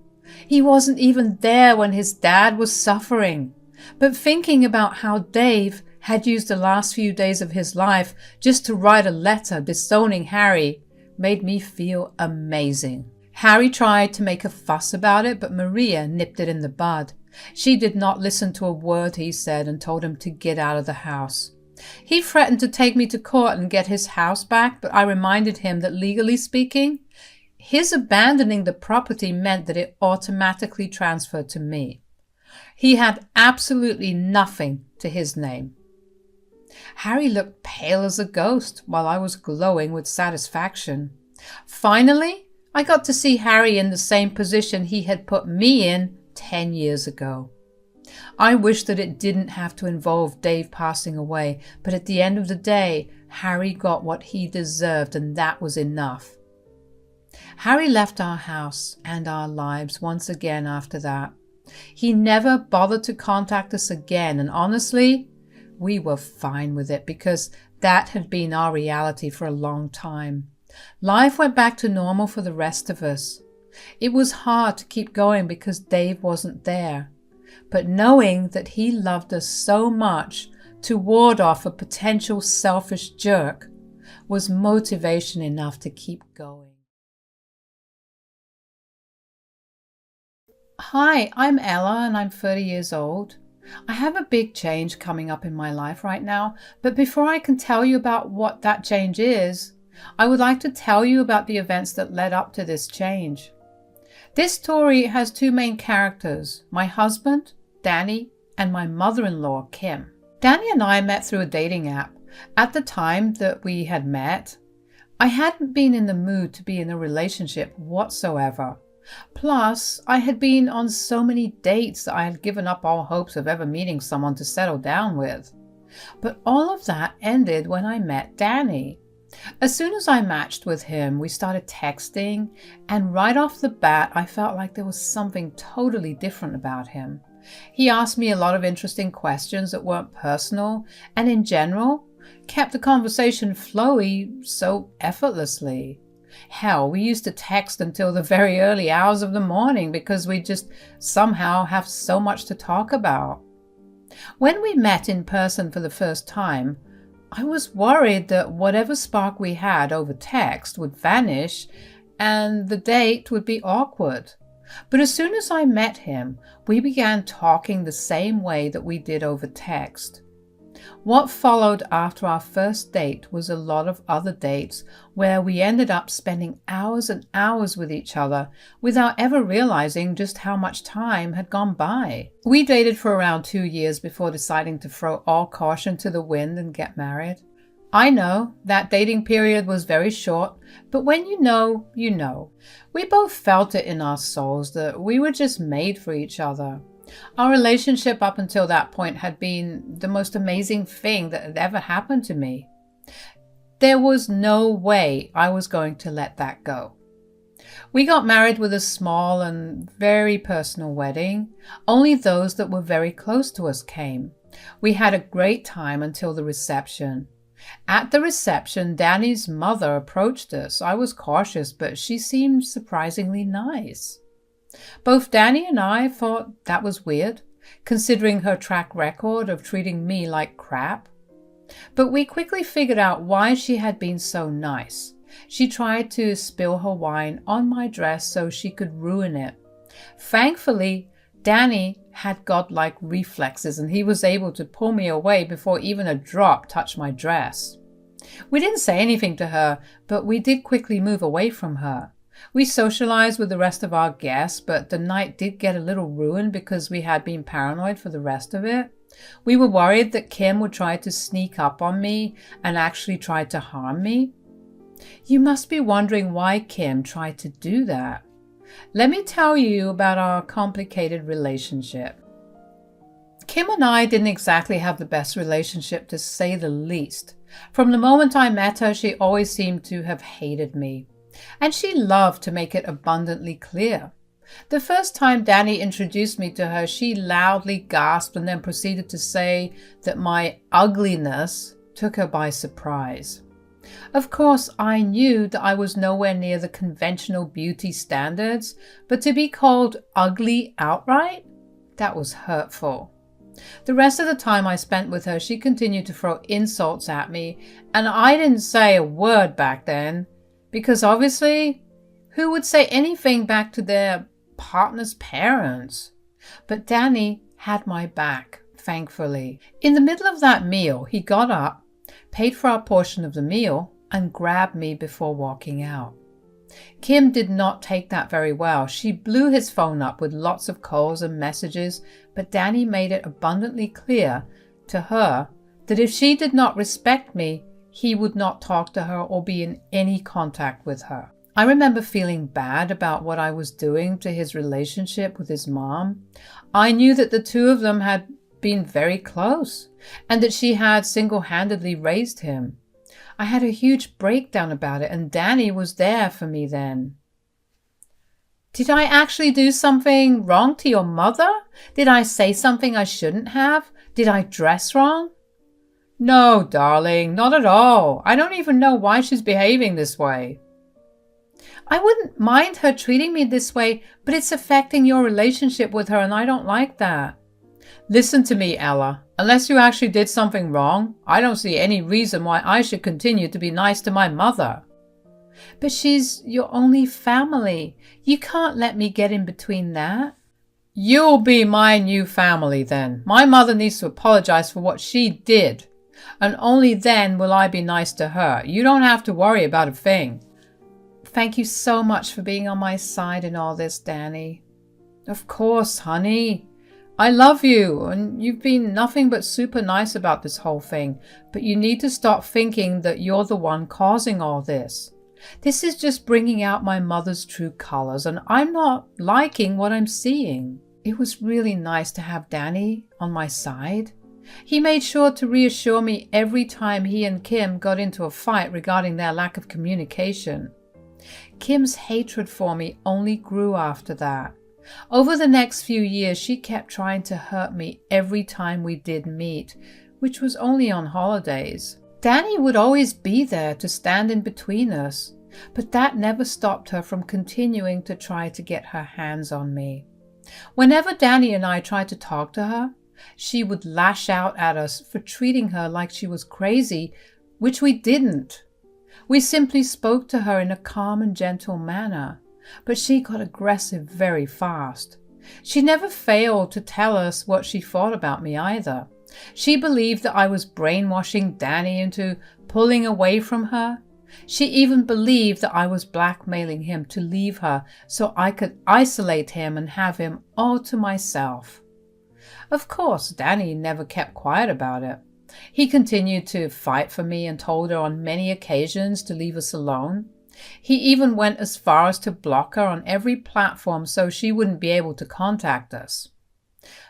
He wasn't even there when his dad was suffering. But thinking about how Dave had used the last few days of his life just to write a letter disowning Harry made me feel amazing. Harry tried to make a fuss about it, but Maria nipped it in the bud. She did not listen to a word he said and told him to get out of the house. He threatened to take me to court and get his house back, but I reminded him that legally speaking, his abandoning the property meant that it automatically transferred to me. He had absolutely nothing to his name. Harry looked pale as a ghost while I was glowing with satisfaction. Finally, I got to see Harry in the same position he had put me in 10 years ago. I wish that it didn't have to involve Dave passing away, but at the end of the day, Harry got what he deserved, and that was enough. Harry left our house and our lives once again after that. He never bothered to contact us again, and honestly, we were fine with it because that had been our reality for a long time. Life went back to normal for the rest of us. It was hard to keep going because Dave wasn't there. but knowing that he loved us so much to ward off a potential selfish jerk was motivation enough to keep going. Hi, I'm Ella and I'm 30 years old. I have a big change coming up in my life right now, but before I can tell you about what that change is, I would like to tell you about the events that led up to this change. This story has two main characters, my husband, Danny, and my mother-in-law, Kim. Danny and I met through a dating app. At the time that we had met, I hadn't been in the mood to be in a relationship whatsoever. Plus, I had been on so many dates that I had given up all hopes of ever meeting someone to settle down with. But all of that ended when I met Danny. As soon as I matched with him, we started texting, and right off the bat, I felt like there was something totally different about him. He asked me a lot of interesting questions that weren't personal, and in general, kept the conversation flowy so effortlessly. Hell, we used to text until the very early hours of the morning because we just somehow have so much to talk about. When we met in person for the first time, I was worried that whatever spark we had over text would vanish and the date would be awkward. But as soon as I met him, we began talking the same way that we did over text. What followed after our first date was a lot of other dates where we ended up spending hours and hours with each other without ever realizing just how much time had gone by. We dated for around 2 years before deciding to throw all caution to the wind and get married. I know that dating period was very short, but when you know, you know. We both felt it in our souls that we were just made for each other. Our relationship up until that point had been the most amazing thing that had ever happened to me. There was no way I was going to let that go. We got married with a small and very personal wedding. Only those that were very close to us came. We had a great time until the reception. At the reception, Danny's mother approached us. I was cautious, but she seemed surprisingly nice. Both Danny and I thought that was weird, considering her track record of treating me like crap. But we quickly figured out why she had been so nice. She tried to spill her wine on my dress so she could ruin it. Thankfully, Danny had godlike reflexes and he was able to pull me away before even a drop touched my dress. We didn't say anything to her, but we did quickly move away from her. We socialized with the rest of our guests, but the night did get a little ruined because we had been paranoid for the rest of it. We were worried that Kim would try to sneak up on me and actually try to harm me. You must be wondering why Kim tried to do that. Let me tell you about our complicated relationship. Kim and I didn't exactly have the best relationship, to say the least. From the moment I met her, she always seemed to have hated me. And she loved to make it abundantly clear. The first time Danny introduced me to her, she loudly gasped and then proceeded to say that my ugliness took her by surprise. Of course, I knew that I was nowhere near the conventional beauty standards, but to be called ugly outright? That was hurtful. The rest of the time I spent with her, she continued to throw insults at me, and I didn't say a word back then. Because obviously, who would say anything back to their partner's parents? But Danny had my back, thankfully. In the middle of that meal, he got up, paid for our portion of the meal, and grabbed me before walking out. Kim did not take that very well. She blew his phone up with lots of calls and messages, but Danny made it abundantly clear to her that if she did not respect me, he would not talk to her or be in any contact with her. I remember feeling bad about what I was doing to his relationship with his mom. I knew that the two of them had been very close and that she had single-handedly raised him. I had a huge breakdown about it, and Danny was there for me then. Did I actually do something wrong to your mother? Did I say something I shouldn't have? Did I dress wrong? No, darling, not at all. I don't even know why she's behaving this way. I wouldn't mind her treating me this way, but it's affecting your relationship with her and I don't like that. Listen to me, Ella. Unless you actually did something wrong, I don't see any reason why I should continue to be nice to my mother. But she's your only family. You can't let me get in between that. You'll be my new family then. My mother needs to apologize for what she did. And only then will I be nice to her. You don't have to worry about a thing. Thank you so much for being on my side in all this, Danny. Of course, honey. I love you, and you've been nothing but super nice about this whole thing, but you need to stop thinking that you're the one causing all this. This is just bringing out my mother's true colors, and I'm not liking what I'm seeing. It was really nice to have Danny on my side. He made sure to reassure me every time he and Kim got into a fight regarding their lack of communication. Kim's hatred for me only grew after that. Over the next few years, she kept trying to hurt me every time we did meet, which was only on holidays. Danny would always be there to stand in between us, but that never stopped her from continuing to try to get her hands on me. Whenever Danny and I tried to talk to her, she would lash out at us for treating her like she was crazy, which we didn't. We simply spoke to her in a calm and gentle manner, but she got aggressive very fast. She never failed to tell us what she thought about me either. She believed that I was brainwashing Danny into pulling away from her. She even believed that I was blackmailing him to leave her so I could isolate him and have him all to myself. Of course, Danny never kept quiet about it. He continued to fight for me and told her on many occasions to leave us alone. He even went as far as to block her on every platform so she wouldn't be able to contact us.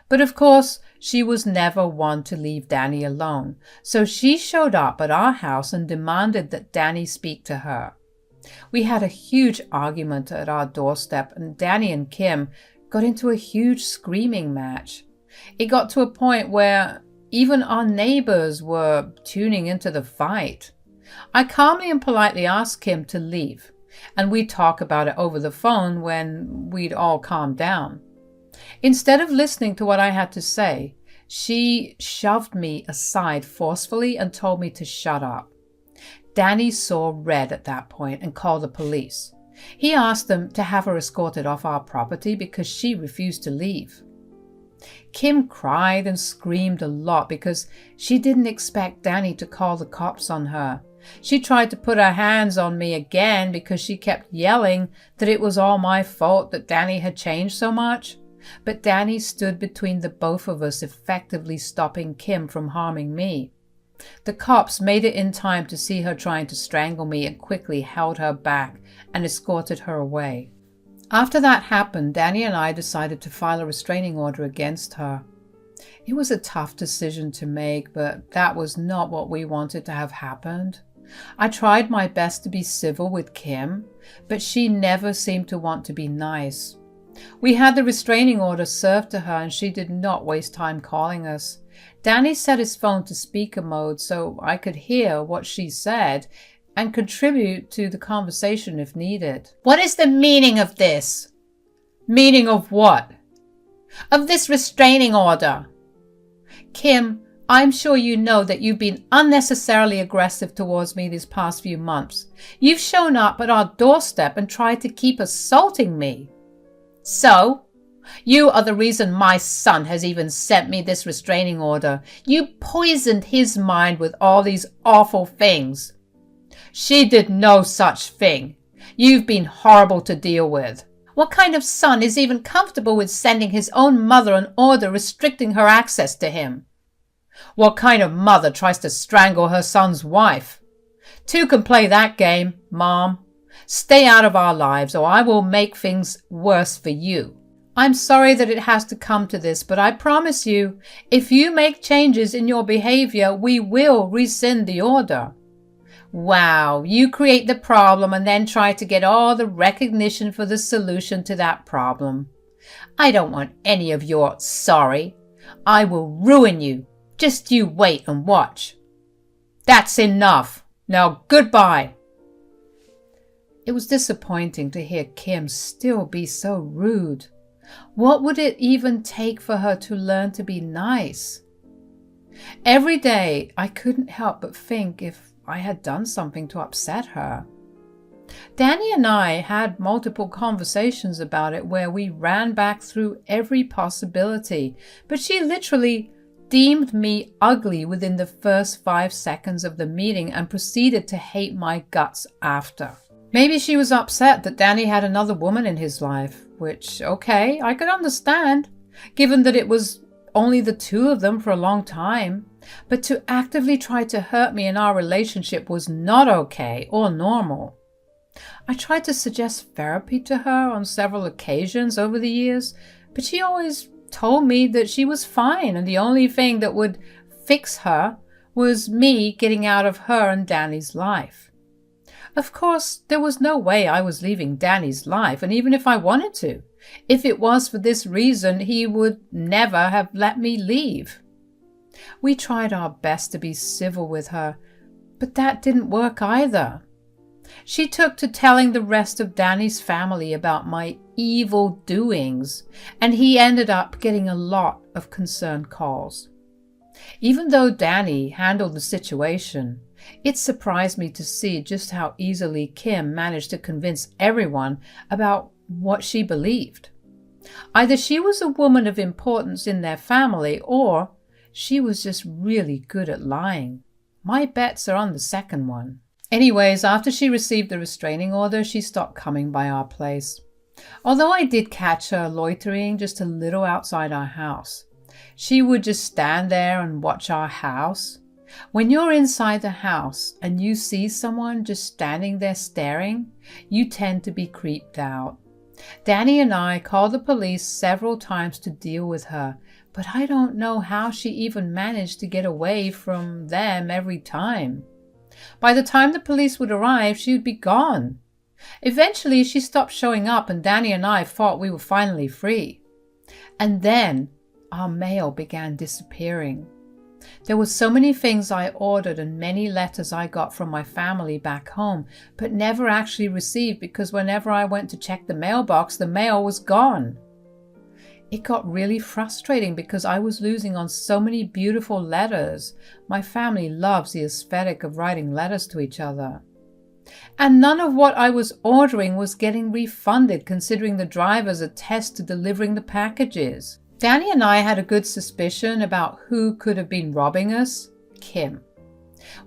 But of course, she was never one to leave Danny alone, so she showed up at our house and demanded that Danny speak to her. We had a huge argument at our doorstep, and Danny and Kim got into a huge screaming match. It got to a point where even our neighbors were tuning into the fight. I calmly and politely asked Kim to leave, and we'd talk about it over the phone when we'd all calmed down. Instead of listening to what I had to say, she shoved me aside forcefully and told me to shut up. Danny saw red at that point and called the police. He asked them to have her escorted off our property because she refused to leave. Kim cried and screamed a lot because she didn't expect Danny to call the cops on her. She tried to put her hands on me again because she kept yelling that it was all my fault that Danny had changed so much. But Danny stood between the both of us, effectively stopping Kim from harming me. The cops made it in time to see her trying to strangle me and quickly held her back and escorted her away. After that happened, Danny and I decided to file a restraining order against her. It was a tough decision to make, but that was not what we wanted to have happened. I tried my best to be civil with Kim, but she never seemed to want to be nice. We had the restraining order served to her and she did not waste time calling us. Danny set his phone to speaker mode so I could hear what she said and contribute to the conversation if needed. What is the meaning of this? Meaning of what? Of this restraining order. Kim, I'm sure you know that you've been unnecessarily aggressive towards me these past few months. You've shown up at our doorstep and tried to keep assaulting me. So, you are the reason my son has even sent me this restraining order. You poisoned his mind with all these awful things. She did no such thing. You've been horrible to deal with. What kind of son is even comfortable with sending his own mother an order restricting her access to him? What kind of mother tries to strangle her son's wife? Two can play that game, Mom. Stay out of our lives or I will make things worse for you. I'm sorry that it has to come to this, but I promise you, if you make changes in your behavior, we will rescind the order. Wow, you create the problem and then try to get all the recognition for the solution to that problem. I don't want any of your sorry. I will ruin you. Just you wait and watch. That's enough. Now goodbye. It was disappointing to hear Kim still be so rude. What would it even take for her to learn to be nice? Every day, I couldn't help but think if I had done something to upset her. Danny and I had multiple conversations about it where we ran back through every possibility, but she literally deemed me ugly within the first 5 seconds of the meeting and proceeded to hate my guts after. Maybe she was upset that Danny had another woman in his life, which, okay, I could understand, given that it was only the two of them for a long time. But to actively try to hurt me in our relationship was not okay or normal. I tried to suggest therapy to her on several occasions over the years, but she always told me that she was fine and the only thing that would fix her was me getting out of her and Danny's life. Of course, there was no way I was leaving Danny's life, and even if I wanted to, if it was for this reason, he would never have let me leave. We tried our best to be civil with her, but that didn't work either. She took to telling the rest of Danny's family about my evil doings, and he ended up getting a lot of concerned calls. Even though Danny handled the situation, it surprised me to see just how easily Kim managed to convince everyone about what she believed. Either she was a woman of importance in their family, or she was just really good at lying. My bets are on the second one. Anyways, after she received the restraining order, she stopped coming by our place. Although I did catch her loitering just a little outside our house. She would just stand there and watch our house. When you're inside the house and you see someone just standing there staring, you tend to be creeped out. Danny and I called the police several times to deal with her, but I don't know how she even managed to get away from them every time. By the time the police would arrive, she would be gone. Eventually, she stopped showing up and Danny and I thought we were finally free. And then our mail began disappearing. There were so many things I ordered and many letters I got from my family back home, but never actually received because whenever I went to check the mailbox, the mail was gone. It got really frustrating because I was losing on so many beautiful letters. My family loves the aesthetic of writing letters to each other. And none of what I was ordering was getting refunded, considering the drivers attest to delivering the packages. Danny and I had a good suspicion about who could have been robbing us: Kim.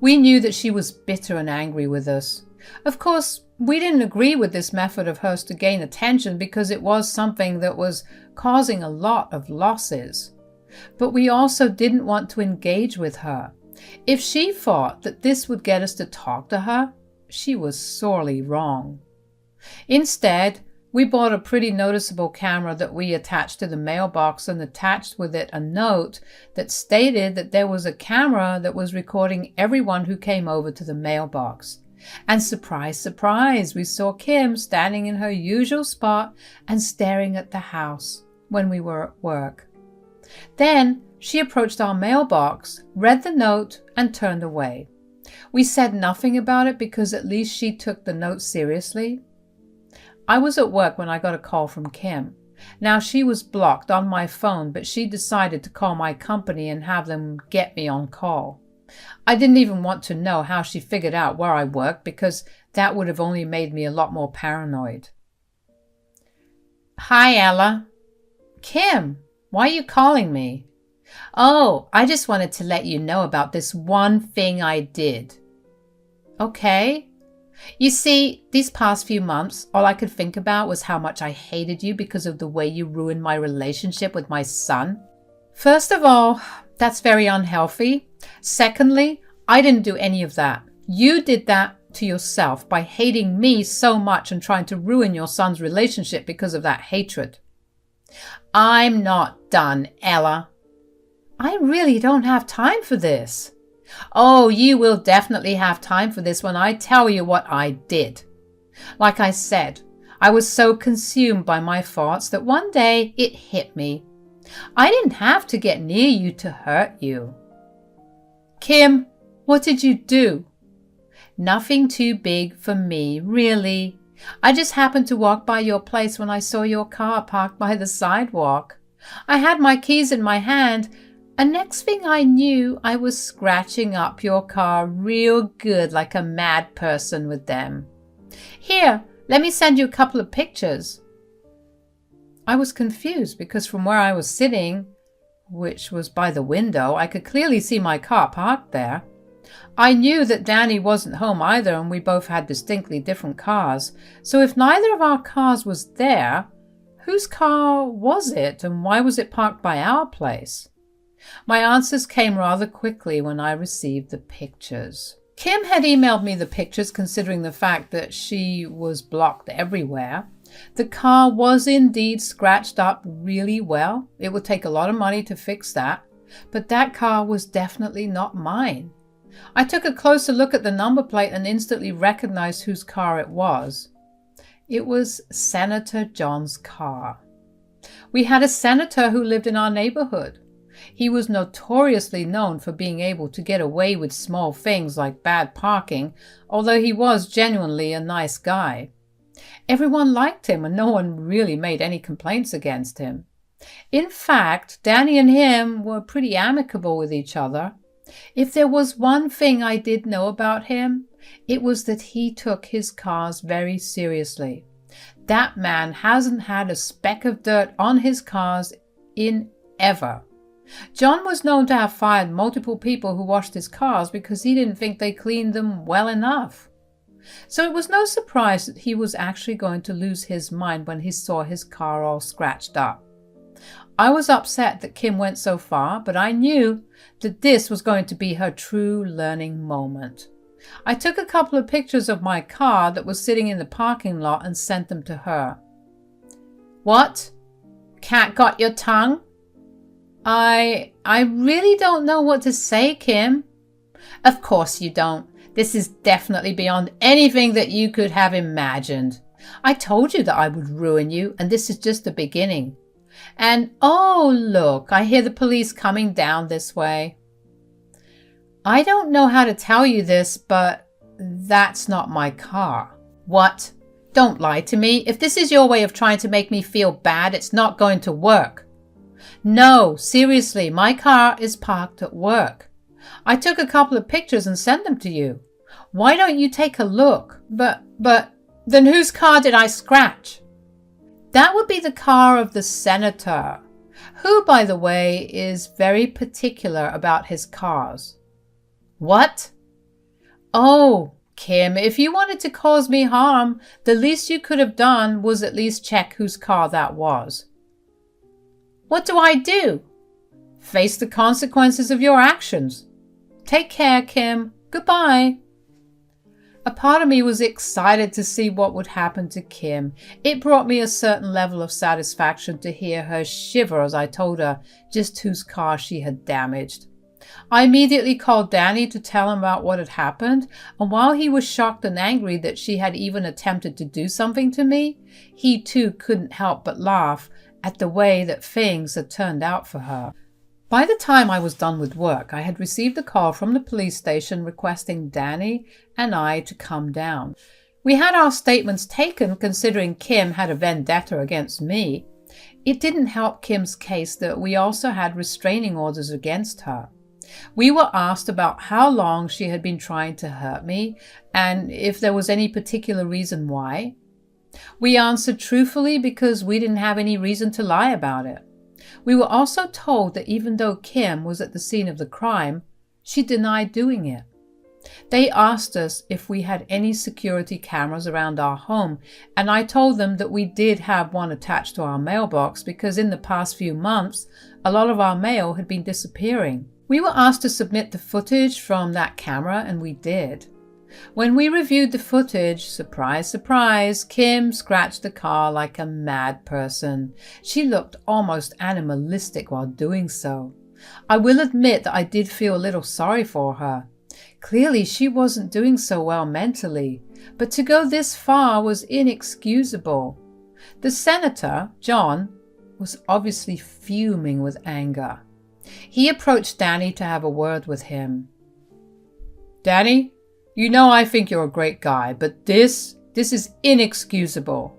We knew that she was bitter and angry with us. Of course, we didn't agree with this method of hers to gain attention because it was something that was causing a lot of losses. But we also didn't want to engage with her. If she thought that this would get us to talk to her, she was sorely wrong. Instead, we bought a pretty noticeable camera that we attached to the mailbox and attached with it a note that stated that there was a camera that was recording everyone who came over to the mailbox. And surprise, surprise, we saw Kim standing in her usual spot and staring at the house when we were at work. Then she approached our mailbox, read the note, and turned away. We said nothing about it because at least she took the note seriously. I was at work when I got a call from Kim. Now, she was blocked on my phone, but she decided to call my company and have them get me on call. I didn't even want to know how she figured out where I worked because that would have only made me a lot more paranoid. Hi, Ella. Kim, why are you calling me? Oh, I just wanted to let you know about this one thing I did. Okay. You see, these past few months, all I could think about was how much I hated you because of the way you ruined my relationship with my son. First of all, that's very unhealthy. Secondly, I didn't do any of that. You did that to yourself by hating me so much and trying to ruin your son's relationship because of that hatred. I'm not done, Ella. I really don't have time for this. Oh, you will definitely have time for this when I tell you what I did. Like I said, I was so consumed by my thoughts that one day it hit me. I didn't have to get near you to hurt you. Kim, what did you do? Nothing too big for me, really. I just happened to walk by your place when I saw your car parked by the sidewalk. I had my keys in my hand, and next thing I knew, I was scratching up your car real good like a mad person with them. Here, let me send you a couple of pictures." I was confused because from where I was sitting, which was by the window, I could clearly see my car parked there. I knew that Danny wasn't home either, and we both had distinctly different cars. So if neither of our cars was there, whose car was it, and why was it parked by our place? My answers came rather quickly when I received the pictures. Kim had emailed me the pictures, considering the fact that she was blocked everywhere. The car was indeed scratched up really well. It would take a lot of money to fix that, but that car was definitely not mine. I took a closer look at the number plate and instantly recognized whose car it was. It was Senator John's car. We had a senator who lived in our neighborhood. He was notoriously known for being able to get away with small things like bad parking, although he was genuinely a nice guy. Everyone liked him and no one really made any complaints against him. In fact, Danny and him were pretty amicable with each other. If there was one thing I did know about him, it was that he took his cars very seriously. That man hasn't had a speck of dirt on his cars in ever. John was known to have fired multiple people who washed his cars because he didn't think they cleaned them well enough. So it was no surprise that he was actually going to lose his mind when he saw his car all scratched up. I was upset that Kim went so far, but I knew that this was going to be her true learning moment. I took a couple of pictures of my car that was sitting in the parking lot and sent them to her. "What? Cat got your tongue?" I really don't know what to say, Kim." "Of course you don't. This is definitely beyond anything that you could have imagined. I told you that I would ruin you, and this is just the beginning. And oh, look, I hear the police coming down this way." "I don't know how to tell you this, but that's not my car." "What? Don't lie to me. If this is your way of trying to make me feel bad, it's not going to work." "No, seriously, my car is parked at work. I took a couple of pictures and sent them to you. Why don't you take a look?" But then whose car did I scratch?" "That would be the car of the senator, who, by the way, is very particular about his cars." "What?" "Oh, Kim, if you wanted to cause me harm, the least you could have done was at least check whose car that was." "What do I do?" "Face the consequences of your actions. Take care, Kim. Goodbye." A part of me was excited to see what would happen to Kim. It brought me a certain level of satisfaction to hear her shiver as I told her just whose car she had damaged. I immediately called Danny to tell him about what had happened, and while he was shocked and angry that she had even attempted to do something to me, he too couldn't help but laugh at the way that things had turned out for her. By the time I was done with work, I had received a call from the police station requesting Danny and I to come down. We had our statements taken considering Kim had a vendetta against me. It didn't help Kim's case that we also had restraining orders against her. We were asked about how long she had been trying to hurt me and if there was any particular reason why. We answered truthfully because we didn't have any reason to lie about it. We were also told that even though Kim was at the scene of the crime, she denied doing it. They asked us if we had any security cameras around our home, and I told them that we did have one attached to our mailbox because in the past few months, a lot of our mail had been disappearing. We were asked to submit the footage from that camera, and we did. When we reviewed the footage, surprise, surprise, Kim scratched the car like a mad person. She looked almost animalistic while doing so. I will admit that I did feel a little sorry for her. Clearly, she wasn't doing so well mentally, but to go this far was inexcusable. The senator, John, was obviously fuming with anger. He approached Danny to have a word with him. "Danny, you know I think you're a great guy, but this This is inexcusable.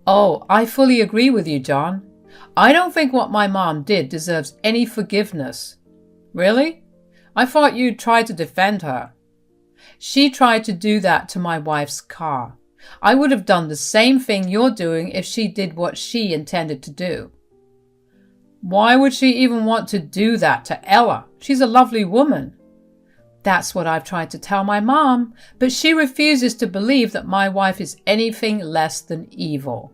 Oh, I fully agree with you, John. I don't think what my mom did deserves any forgiveness. Really? I thought you tried to defend her. She tried to do that to my wife's car. I would have done the same thing you're doing if she did what she intended to do. Why would she even want to do that to Ella? She's a lovely woman. That's what I've tried to tell my mom, but she refuses to believe that my wife is anything less than evil.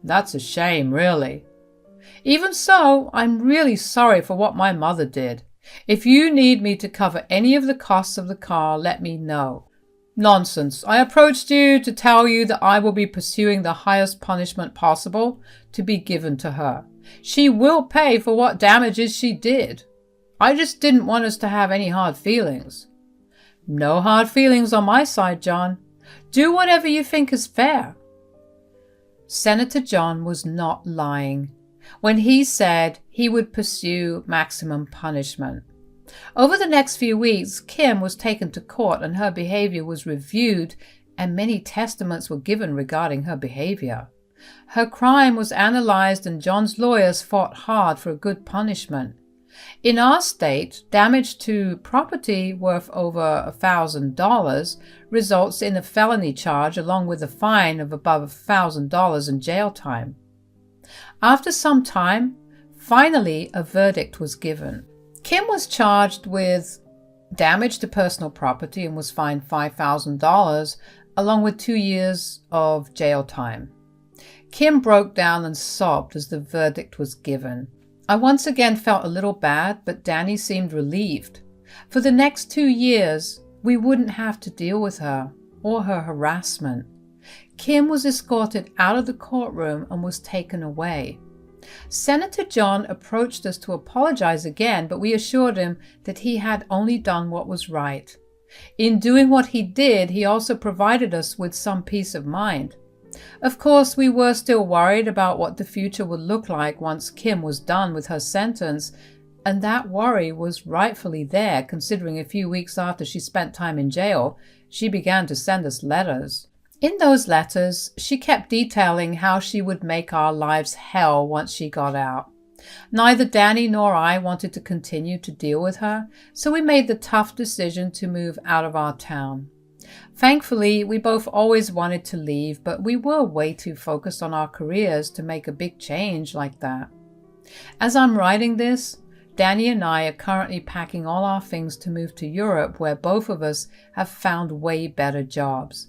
That's a shame, really. Even so, I'm really sorry for what my mother did. If you need me to cover any of the costs of the car, let me know. Nonsense. I approached you to tell you that I will be pursuing the highest punishment possible to be given to her. She will pay for what damages she did. I just didn't want us to have any hard feelings. No hard feelings on my side, John. Do whatever you think is fair. Senator John was not lying when he said he would pursue maximum punishment. Over the next few weeks, Kim was taken to court and her behavior was reviewed, and many testaments were given regarding her behavior. Her crime was analyzed and John's lawyers fought hard for a good punishment. In our state, damage to property worth over $1,000 results in a felony charge along with a fine of above $1,000 in jail time. After some time, finally a verdict was given. Kim was charged with damage to personal property and was fined $5,000 along with 2 years of jail time. Kim broke down and sobbed as the verdict was given. I once again felt a little bad, but Danny seemed relieved. For the next 2 years, we wouldn't have to deal with her or her harassment. Kim was escorted out of the courtroom and was taken away. Senator John approached us to apologize again, but we assured him that he had only done what was right. In doing what he did, he also provided us with some peace of mind. Of course, we were still worried about what the future would look like once Kim was done with her sentence, and that worry was rightfully there, considering a few weeks after she spent time in jail, she began to send us letters. In those letters, she kept detailing how she would make our lives hell once she got out. Neither Danny nor I wanted to continue to deal with her, so we made the tough decision to move out of our town. Thankfully, we both always wanted to leave, but we were way too focused on our careers to make a big change like that. As I'm writing this, Danny and I are currently packing all our things to move to Europe, where both of us have found way better jobs.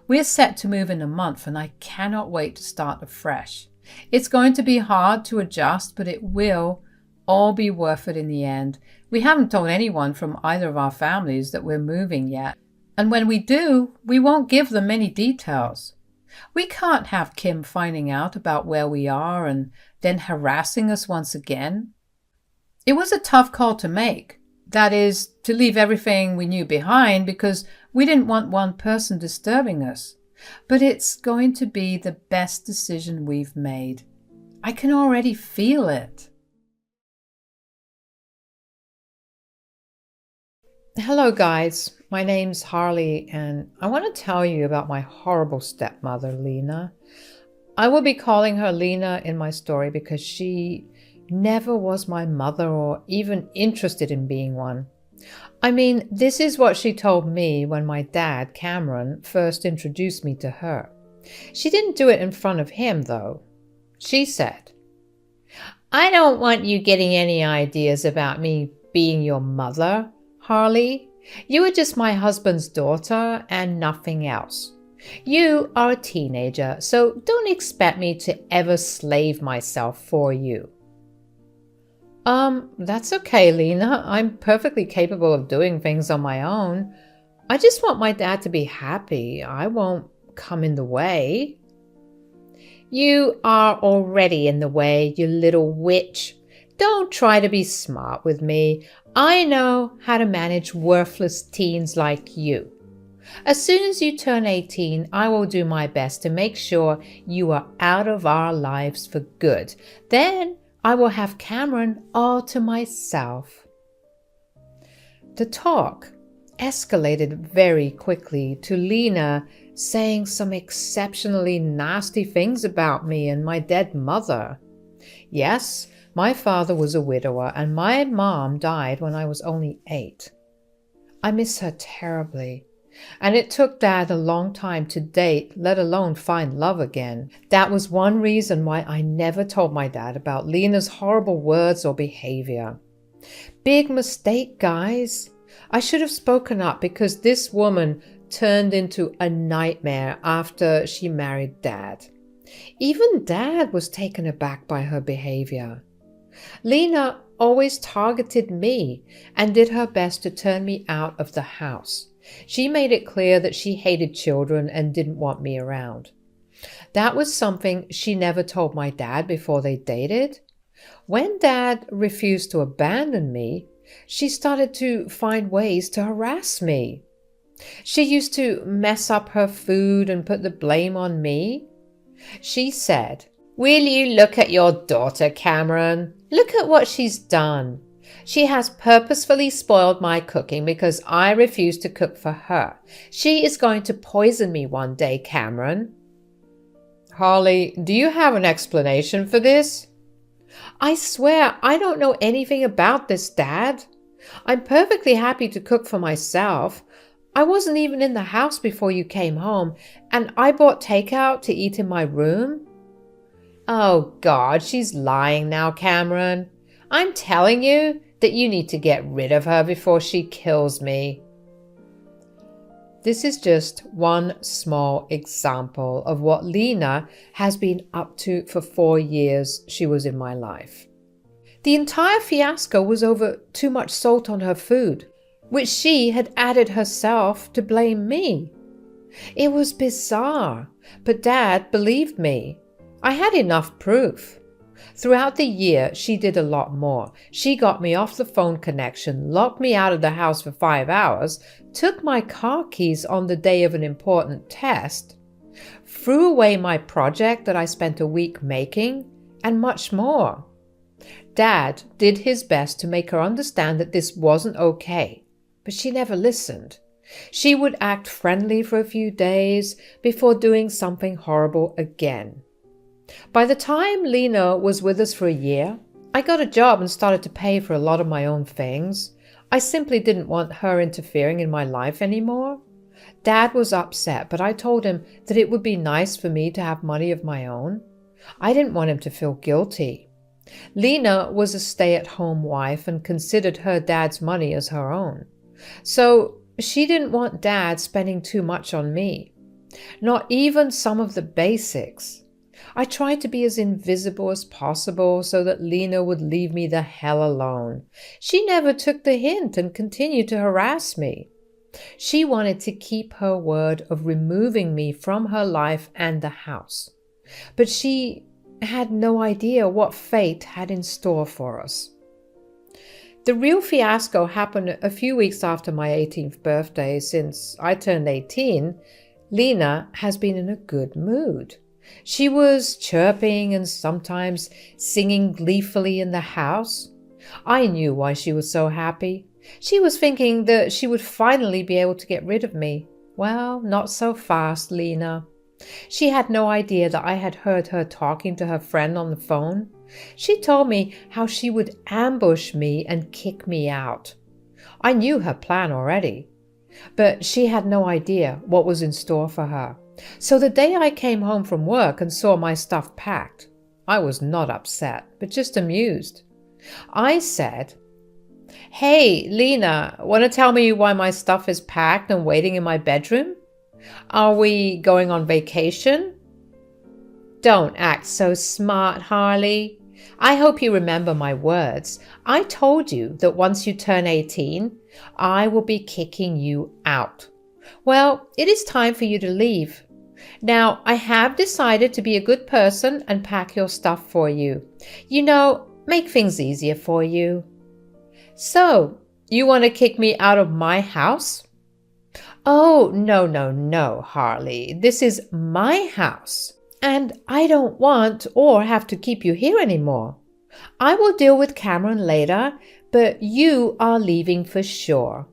We're set to move in a month, and I cannot wait to start afresh. It's going to be hard to adjust, but it will all be worth it in the end. We haven't told anyone from either of our families that we're moving yet. And when we do, we won't give them many details. We can't have Kim finding out about where we are and then harassing us once again. It was a tough call to make. That is, to leave everything we knew behind because we didn't want one person disturbing us. But it's going to be the best decision we've made. I can already feel it. Hello guys, my name's Harley and I want to tell you about my horrible stepmother, Lena. I will be calling her Lena in my story because she never was my mother or even interested in being one. I mean, this is what she told me when my dad, Cameron, first introduced me to her. She didn't do it in front of him though. She said, "I don't want you getting any ideas about me being your mother, Harley. You are just my husband's daughter and nothing else. You are a teenager, so don't expect me to ever slave myself for you." That's okay, Lena. I'm perfectly capable of doing things on my own. I just want my dad to be happy. I won't come in the way. You are already in the way, you little witch. Don't try to be smart with me. I know how to manage worthless teens like you. As soon as you turn 18, I will do my best to make sure you are out of our lives for good. Then I will have Cameron all to myself. The talk escalated very quickly to Lena saying some exceptionally nasty things about me and my dead mother. Yes, my father was a widower and my mom died when I was only 8. I miss her terribly. And it took Dad a long time to date, let alone find love again. That was one reason why I never told my dad about Lena's horrible words or behavior. Big mistake, guys. I should have spoken up because this woman turned into a nightmare after she married Dad. Even Dad was taken aback by her behavior. Lena always targeted me and did her best to turn me out of the house. She made it clear that she hated children and didn't want me around. That was something she never told my dad before they dated. When Dad refused to abandon me, she started to find ways to harass me. She used to mess up her food and put the blame on me. She said, "Will you look at your daughter, Cameron? Look at what she's done. She has purposefully spoiled my cooking because I refuse to cook for her. She is going to poison me one day, Cameron." Harley, do you have an explanation for this? I swear I don't know anything about this, Dad. I'm perfectly happy to cook for myself. I wasn't even in the house before you came home, and I bought takeout to eat in my room. Oh God, she's lying now, Cameron. I'm telling you that you need to get rid of her before she kills me. This is just one small example of what Lena has been up to for 4 years she was in my life. The entire fiasco was over too much salt on her food, which she had added herself to blame me. It was bizarre, but Dad believed me. I had enough proof. Throughout the year, she did a lot more. She got me off the phone connection, locked me out of the house for 5 hours, took my car keys on the day of an important test, threw away my project that I spent a week making, and much more. Dad did his best to make her understand that this wasn't okay, but she never listened. She would act friendly for a few days before doing something horrible again. By the time Lena was with us for a year, I got a job and started to pay for a lot of my own things. I simply didn't want her interfering in my life anymore. Dad was upset, but I told him that it would be nice for me to have money of my own. I didn't want him to feel guilty. Lena was a stay-at-home wife and considered her dad's money as her own. So she didn't want Dad spending too much on me. Not even some of the basics. I tried to be as invisible as possible so that Lena would leave me the hell alone. She never took the hint and continued to harass me. She wanted to keep her word of removing me from her life and the house. But she had no idea what fate had in store for us. The real fiasco happened a few weeks after my 18th birthday. Since I turned 18, Lena has been in a good mood. She was chirping and sometimes singing gleefully in the house. I knew why she was so happy. She was thinking that she would finally be able to get rid of me. Well, not so fast, Lena. She had no idea that I had heard her talking to her friend on the phone. She told me how she would ambush me and kick me out. I knew her plan already, but she had no idea what was in store for her. So the day I came home from work and saw my stuff packed, I was not upset, but just amused. I said, "Hey, Lena, want to tell me why my stuff is packed and waiting in my bedroom? Are we going on vacation?" Don't act so smart, Harley. I hope you remember my words. I told you that once you turn 18, I will be kicking you out. Well, it is time for you to leave. Now, I have decided to be a good person and pack your stuff for you. You know, make things easier for you. So, you want to kick me out of my house? Oh, no, Harley. This is my house. And I don't want or have to keep you here anymore. I will deal with Cameron later, but you are leaving for sure.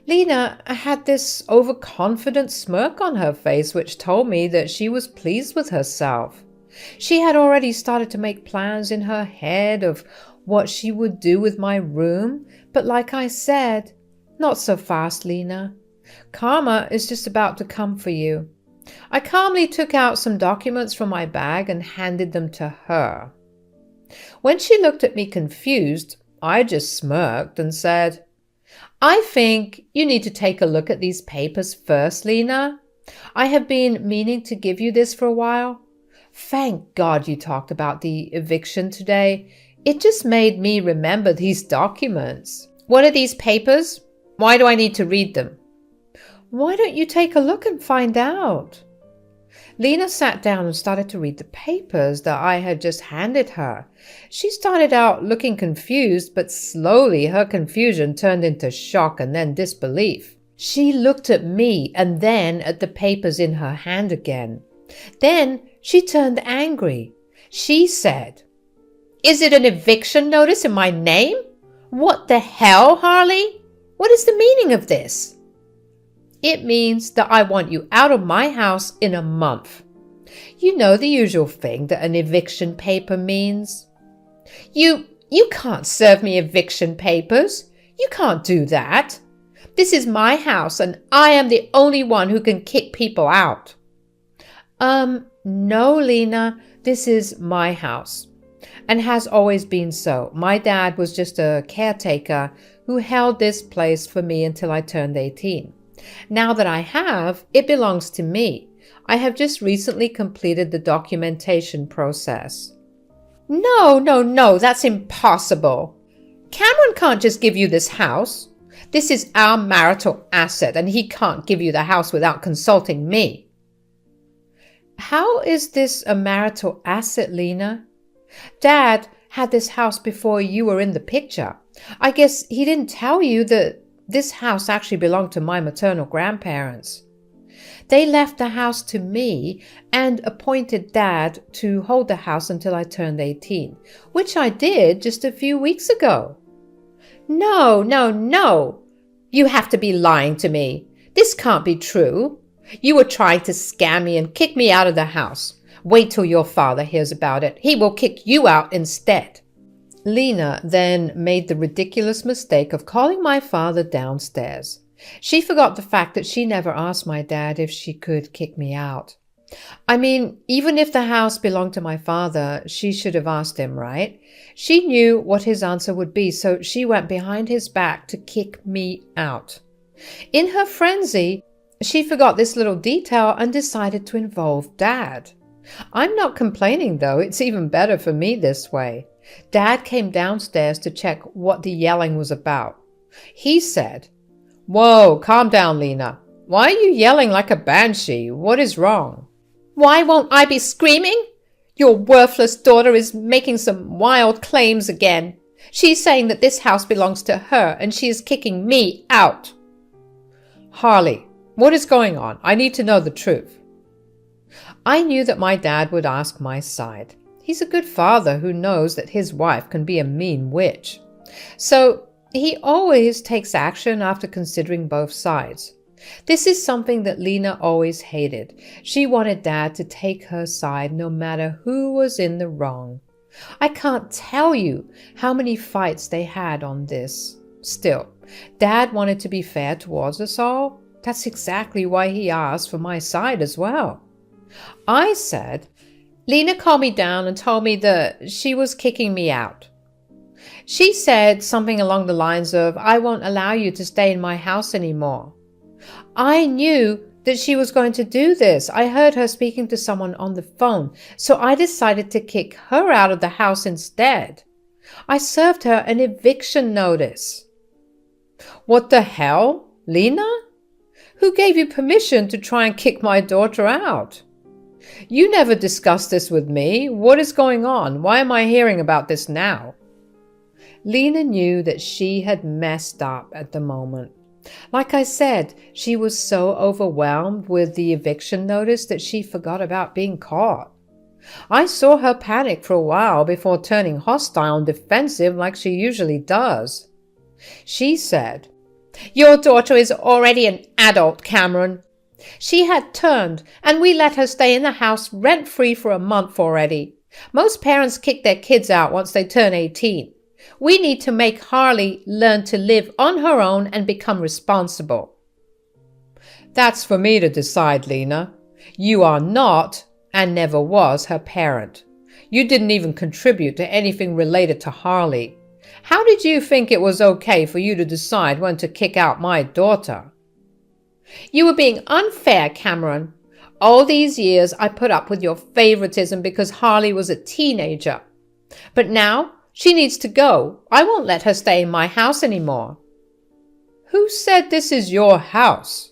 Lena had this overconfident smirk on her face, which told me that she was pleased with herself. She had already started to make plans in her head of what she would do with my room, but like I said, not so fast, Lena. Karma is just about to come for you. I calmly took out some documents from my bag and handed them to her. When she looked at me confused, I just smirked and said, I think you need to take a look at these papers first, Lena. I have been meaning to give you this for a while. Thank God you talked about the eviction today. It just made me remember these documents. What are these papers? Why do I need to read them? Why don't you take a look and find out? Lena sat down and started to read the papers that I had just handed her. She started out looking confused, but slowly her confusion turned into shock and then disbelief. She looked at me and then at the papers in her hand again. Then she turned angry. She said, "Is it an eviction notice in my name? What the hell, Harley? What is the meaning of this?" "It means that I want you out of my house in a month. You know the usual thing that an eviction paper means." You can't serve me eviction papers. You can't do that. This is my house and I am the only one who can kick people out." No, Lena, this is my house and has always been so. My dad was just a caretaker who held this place for me until I turned 18. Now that I have, it belongs to me. I have just recently completed the documentation process. No, that's impossible. Cameron can't just give you this house. This is our marital asset and he can't give you the house without consulting me. How is this a marital asset, Lena? Dad had this house before you were in the picture. I guess he didn't tell you that this house actually belonged to my maternal grandparents. They left the house to me and appointed Dad to hold the house until I turned 18, which I did just a few weeks ago. No. You have to be lying to me. This can't be true. You were trying to scam me and kick me out of the house. Wait till your father hears about it. He will kick you out instead. Lena then made the ridiculous mistake of calling my father downstairs. She forgot the fact that she never asked my dad if she could kick me out. I mean, even if the house belonged to my father, she should have asked him, right? She knew what his answer would be, so she went behind his back to kick me out. In her frenzy, she forgot this little detail and decided to involve Dad. I'm not complaining, though. It's even better for me this way. Dad came downstairs to check what the yelling was about. He said, "Whoa, calm down, Lena. Why are you yelling like a banshee? What is wrong?" "Why won't I be screaming? Your worthless daughter is making some wild claims again. She's saying that this house belongs to her and she is kicking me out." "Harley, what is going on? I need to know the truth." I knew that my dad would ask my side. He's a good father who knows that his wife can be a mean witch. So he always takes action after considering both sides. This is something that Lena always hated. She wanted Dad to take her side no matter who was in the wrong. I can't tell you how many fights they had on this. Still, Dad wanted to be fair towards us all. That's exactly why he asked for my side as well. I said, "Lena calmed me down and told me that she was kicking me out. She said something along the lines of, 'I won't allow you to stay in my house anymore.' I knew that she was going to do this. I heard her speaking to someone on the phone, so I decided to kick her out of the house instead. I served her an eviction notice." "What the hell? Lena? Who gave you permission to try and kick my daughter out? You never discussed this with me. What is going on? Why am I hearing about this now?" Lena knew that she had messed up at the moment. Like I said, she was so overwhelmed with the eviction notice that she forgot about being caught. I saw her panic for a while before turning hostile and defensive like she usually does. She said, Your daughter is already an adult, Cameron. She had turned, and we let her stay in the house rent-free for a month already. Most parents kick their kids out once they turn 18. We need to make Harley learn to live on her own and become responsible. That's for me to decide, Lena. You are not, and never was, her parent. You didn't even contribute to anything related to Harley. How did you think it was okay for you to decide when to kick out my daughter? You were being unfair, Cameron. All these years I put up with your favoritism because Harley was a teenager. But now she needs to go. I won't let her stay in my house anymore. Who said this is your house?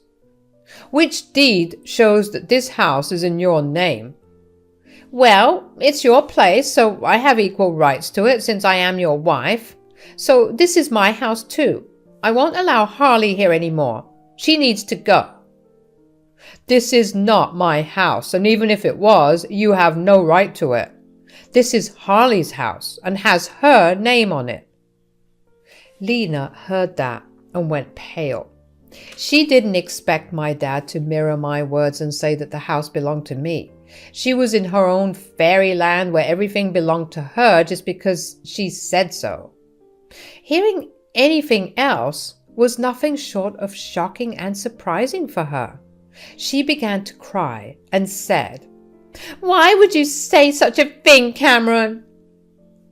Which deed shows that this house is in your name? Well, it's your place, so I have equal rights to it since I am your wife. So this is my house too. I won't allow Harley here anymore. She needs to go. This is not my house, and even if it was, you have no right to it. This is Harley's house and has her name on it. Lena heard that and went pale. She didn't expect my dad to mirror my words and say that the house belonged to me. She was in her own fairyland where everything belonged to her just because she said so. Hearing anything else was nothing short of shocking and surprising for her. She began to cry and said, "Why would you say such a thing, Cameron?"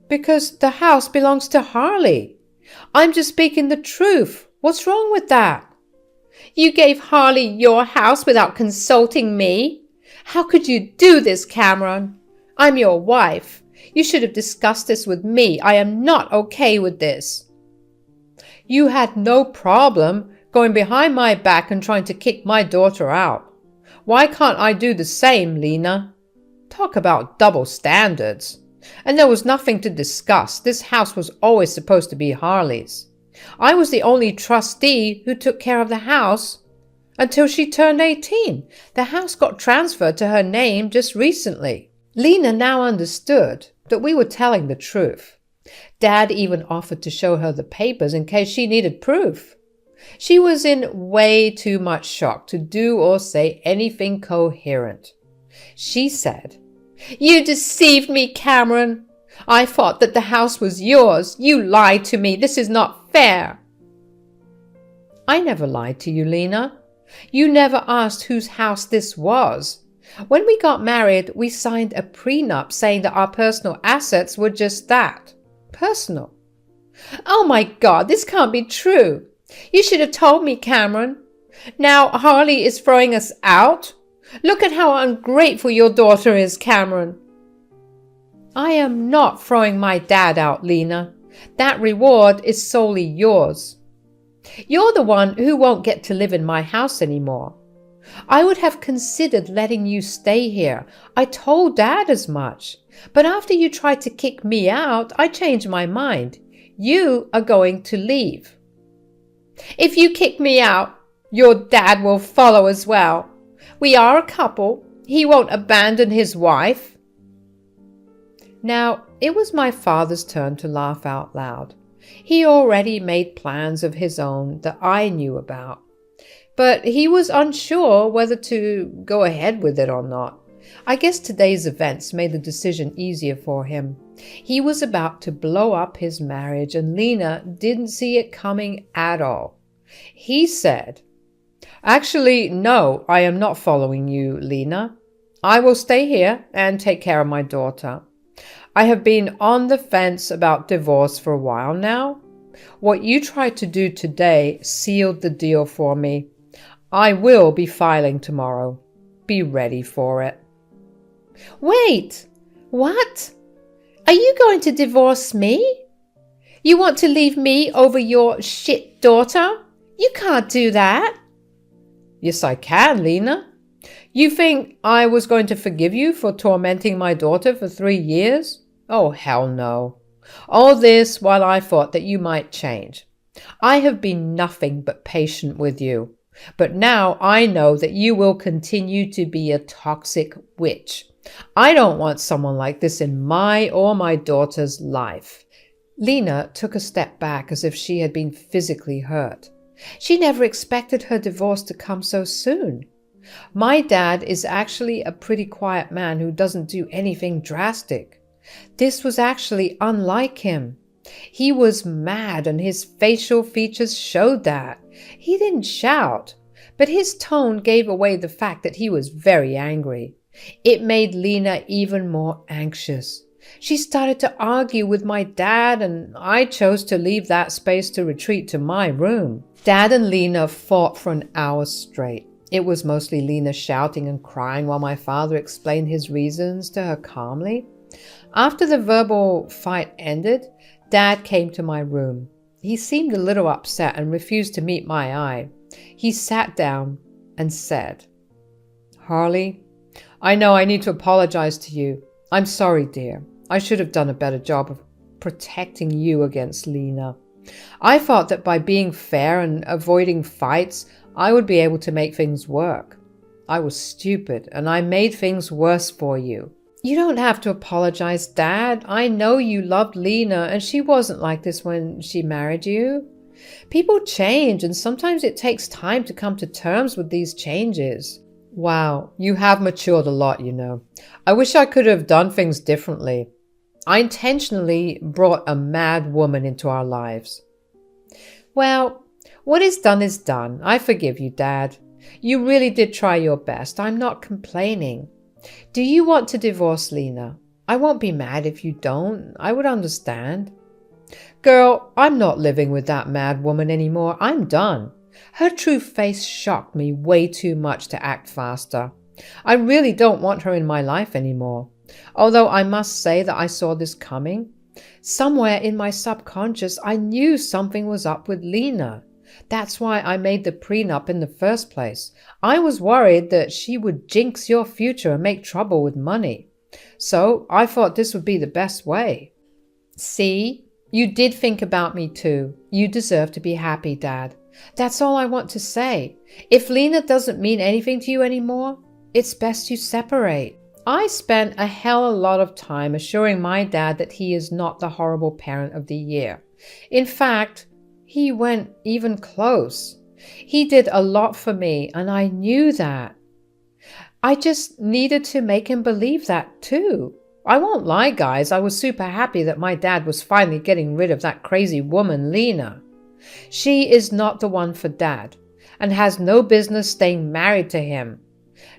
"Because the house belongs to Harley. I'm just speaking the truth. What's wrong with that?" "You gave Harley your house without consulting me. How could you do this, Cameron? I'm your wife. You should have discussed this with me. I am not okay with this." "You had no problem going behind my back and trying to kick my daughter out. Why can't I do the same, Lena? Talk about double standards. And there was nothing to discuss. This house was always supposed to be Harley's. I was the only trustee who took care of the house until she turned 18. The house got transferred to her name just recently." Lena now understood that we were telling the truth. Dad even offered to show her the papers in case she needed proof. She was in way too much shock to do or say anything coherent. She said, "You deceived me, Cameron. I thought that the house was yours. You lied to me. This is not fair." "I never lied to you, Lena. You never asked whose house this was. When we got married, we signed a prenup saying that our personal assets were just that, personal." "Oh my God, this can't be true. You should have told me, Cameron. Now Harley is throwing us out. Look at how ungrateful your daughter is, Cameron." "I am not throwing my dad out, Lena. That reward is solely yours. You're the one who won't get to live in my house anymore. I would have considered letting you stay here. I told Dad as much. But after you tried to kick me out, I changed my mind. You are going to leave." "If you kick me out, your dad will follow as well. We are a couple. He won't abandon his wife." Now, it was my father's turn to laugh out loud. He already made plans of his own that I knew about. But he was unsure whether to go ahead with it or not. I guess today's events made the decision easier for him. He was about to blow up his marriage, and Lena didn't see it coming at all. He said, "Actually, no, I am not following you, Lena. I will stay here and take care of my daughter. I have been on the fence about divorce for a while now. What you tried to do today sealed the deal for me. I will be filing tomorrow. Be ready for it." "Wait, what? Are you going to divorce me? You want to leave me over your shit daughter? You can't do that." "Yes, I can, Lena. You think I was going to forgive you for tormenting my daughter for 3 years? Oh, hell no. All this while I thought that you might change. I have been nothing but patient with you. But now I know that you will continue to be a toxic witch. I don't want someone like this in my or my daughter's life." Lena took a step back as if she had been physically hurt. She never expected her divorce to come so soon. My dad is actually a pretty quiet man who doesn't do anything drastic. This was actually unlike him. He was mad and his facial features showed that. He didn't shout, but his tone gave away the fact that he was very angry. It made Lena even more anxious. She started to argue with my dad, and I chose to leave that space to retreat to my room. Dad and Lena fought for an hour straight. It was mostly Lena shouting and crying while my father explained his reasons to her calmly. After the verbal fight ended, Dad came to my room. He seemed a little upset and refused to meet my eye. He sat down and said, "Harley, I know I need to apologize to you. I'm sorry, dear. I should have done a better job of protecting you against Lena. I thought that by being fair and avoiding fights, I would be able to make things work. I was stupid, and I made things worse for you." "You don't have to apologize, Dad. I know you loved Lena, and she wasn't like this when she married you. People change, and sometimes it takes time to come to terms with these changes." "Wow, you have matured a lot, you know. I wish I could have done things differently. I intentionally brought a mad woman into our lives." "Well, what is done. I forgive you, Dad. You really did try your best. I'm not complaining. Do you want to divorce Lena? I won't be mad if you don't. I would understand." "Girl, I'm not living with that mad woman anymore. I'm done. Her true face shocked me way too much to act faster. I really don't want her in my life anymore. Although I must say that I saw this coming. Somewhere in my subconscious, I knew something was up with Lena. That's why I made the prenup in the first place. I was worried that she would jinx your future and make trouble with money. So I thought this would be the best way." "See? You did think about me too. You deserve to be happy, Dad. That's all I want to say. If Lena doesn't mean anything to you anymore, it's best you separate." I spent a hell of a lot of time assuring my dad that he is not the horrible parent of the year. In fact, he went even close. He did a lot for me, and I knew that. I just needed to make him believe that too. I won't lie, guys, I was super happy that my dad was finally getting rid of that crazy woman, Lena. She is not the one for Dad, and has no business staying married to him.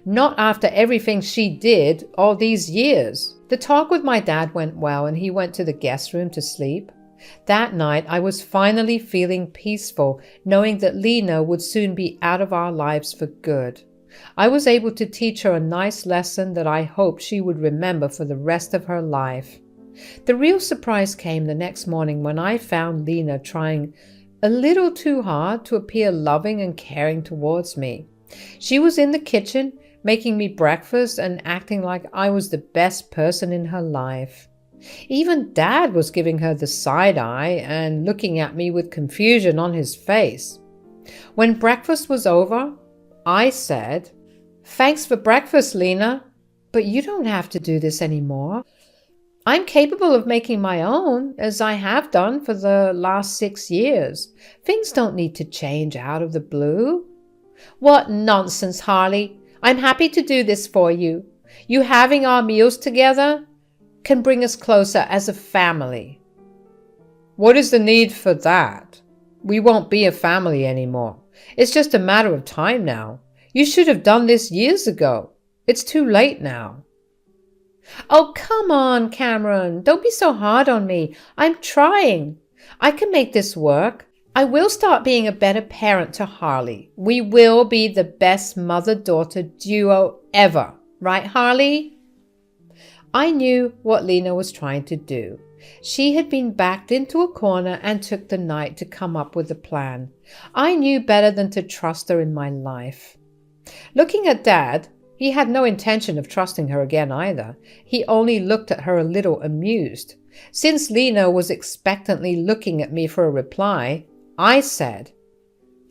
Not after everything she did all these years. The talk with my dad went well, and he went to the guest room to sleep. That night, I was finally feeling peaceful, knowing that Lena would soon be out of our lives for good. I was able to teach her a nice lesson that I hoped she would remember for the rest of her life. The real surprise came the next morning when I found Lena trying a little too hard to appear loving and caring towards me. She was in the kitchen, making me breakfast and acting like I was the best person in her life. Even Dad was giving her the side eye and looking at me with confusion on his face. When breakfast was over, I said, "Thanks for breakfast, Lena, but you don't have to do this anymore. I'm capable of making my own, as I have done for the last 6 years. Things don't need to change out of the blue." "What nonsense, Harley. I'm happy to do this for you. You having our meals together can bring us closer as a family." "What is the need for that? We won't be a family anymore. It's just a matter of time now. You should have done this years ago. It's too late now." "Oh, come on, Cameron. Don't be so hard on me. I'm trying. I can make this work. I will start being a better parent to Harley. We will be the best mother-daughter duo ever. Right, Harley?" I knew what Lena was trying to do. She had been backed into a corner and took the night to come up with a plan. I knew better than to trust her in my life. Looking at Dad, he had no intention of trusting her again either. He only looked at her a little amused. Since Lena was expectantly looking at me for a reply, I said,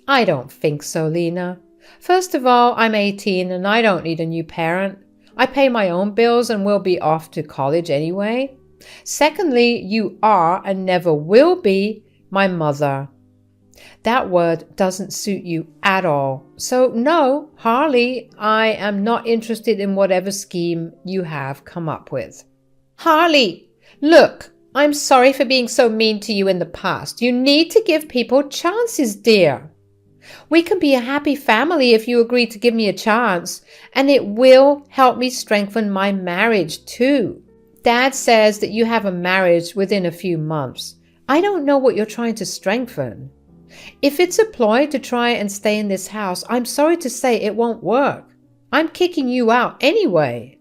"I don't think so, Lena. First of all, I'm 18 and I don't need a new parent. I pay my own bills and will be off to college anyway. Secondly, you are and never will be my mother. That word doesn't suit you at all. So no, Harley, I am not interested in whatever scheme you have come up with. Harley, look, I'm sorry for being so mean to you in the past. You need to give people chances, dear. We can be a happy family if you agree to give me a chance, and it will help me strengthen my marriage too. Dad says that you have a marriage within a few months. I don't know what you're trying to strengthen. If it's a ploy to try and stay in this house, I'm sorry to say it won't work. I'm kicking you out anyway.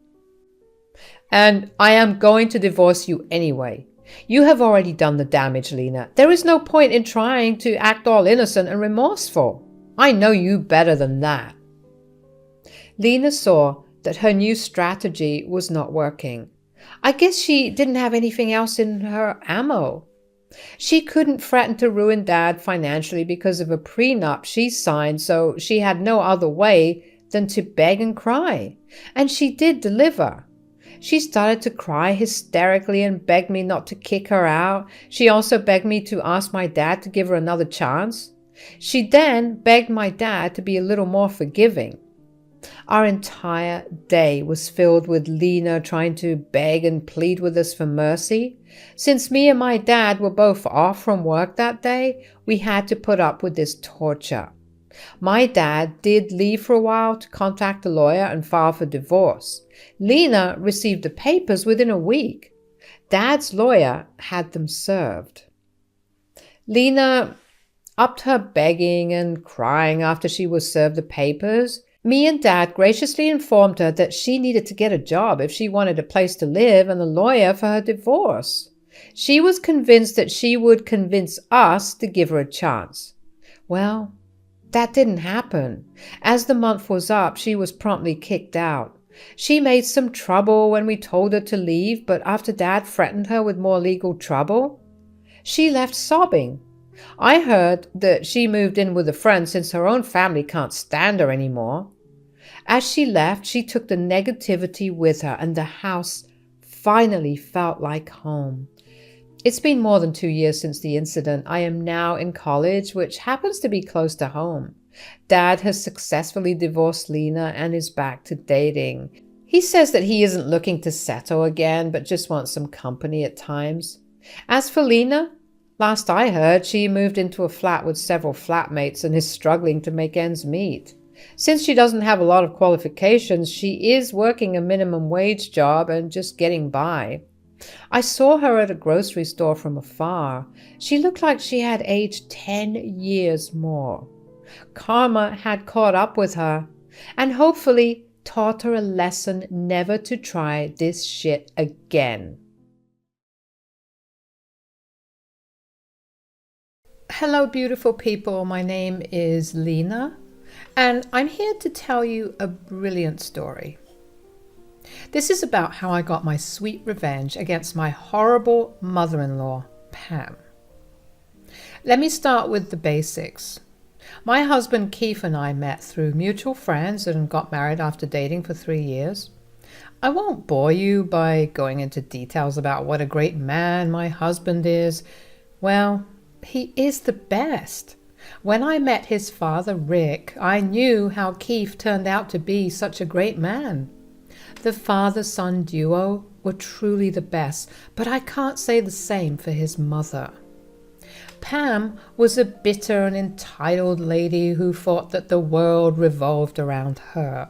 And I am going to divorce you anyway. You have already done the damage, Lena. There is no point in trying to act all innocent and remorseful. I know you better than that. Lena saw that her new strategy was not working. I guess she didn't have anything else in her ammo. She couldn't threaten to ruin Dad financially because of a prenup she signed, so she had no other way than to beg and cry. And she did deliver. She started to cry hysterically and begged me not to kick her out. She also begged me to ask my dad to give her another chance. She then begged my dad to be a little more forgiving. Our entire day was filled with Lena trying to beg and plead with us for mercy. Since me and my dad were both off from work that day, we had to put up with this torture. My dad did leave for a while to contact a lawyer and file for divorce. Lena received the papers within a week. Dad's lawyer had them served. Lena upped her begging and crying after she was served the papers. Me and Dad graciously informed her that she needed to get a job if she wanted a place to live and a lawyer for her divorce. She was convinced that she would convince us to give her a chance. Well, that didn't happen. As the month was up, she was promptly kicked out. She made some trouble when we told her to leave, but after Dad threatened her with more legal trouble, she left sobbing. I heard that she moved in with a friend since her own family can't stand her anymore. As she left, she took the negativity with her, and the house finally felt like home. It's been more than 2 years since the incident. I am now in college, which happens to be close to home. Dad has successfully divorced Lena and is back to dating. He says that he isn't looking to settle again, but just wants some company at times. As for Lena, last I heard, she moved into a flat with several flatmates and is struggling to make ends meet. Since she doesn't have a lot of qualifications, she is working a minimum wage job and just getting by. I saw her at a grocery store from afar. She looked like she had aged 10 years more. Karma had caught up with her and hopefully taught her a lesson never to try this shit again. Hello, beautiful people. My name is Lena, and I'm here to tell you a brilliant story. This is about how I got my sweet revenge against my horrible mother-in-law, Pam. Let me start with the basics. My husband Keith and I met through mutual friends and got married after dating for 3 years. I won't bore you by going into details about what a great man my husband is. Well, he is the best. When I met his father, Rick, I knew how Keith turned out to be such a great man. The father-son duo were truly the best, but I can't say the same for his mother. Pam was a bitter and entitled lady who thought that the world revolved around her.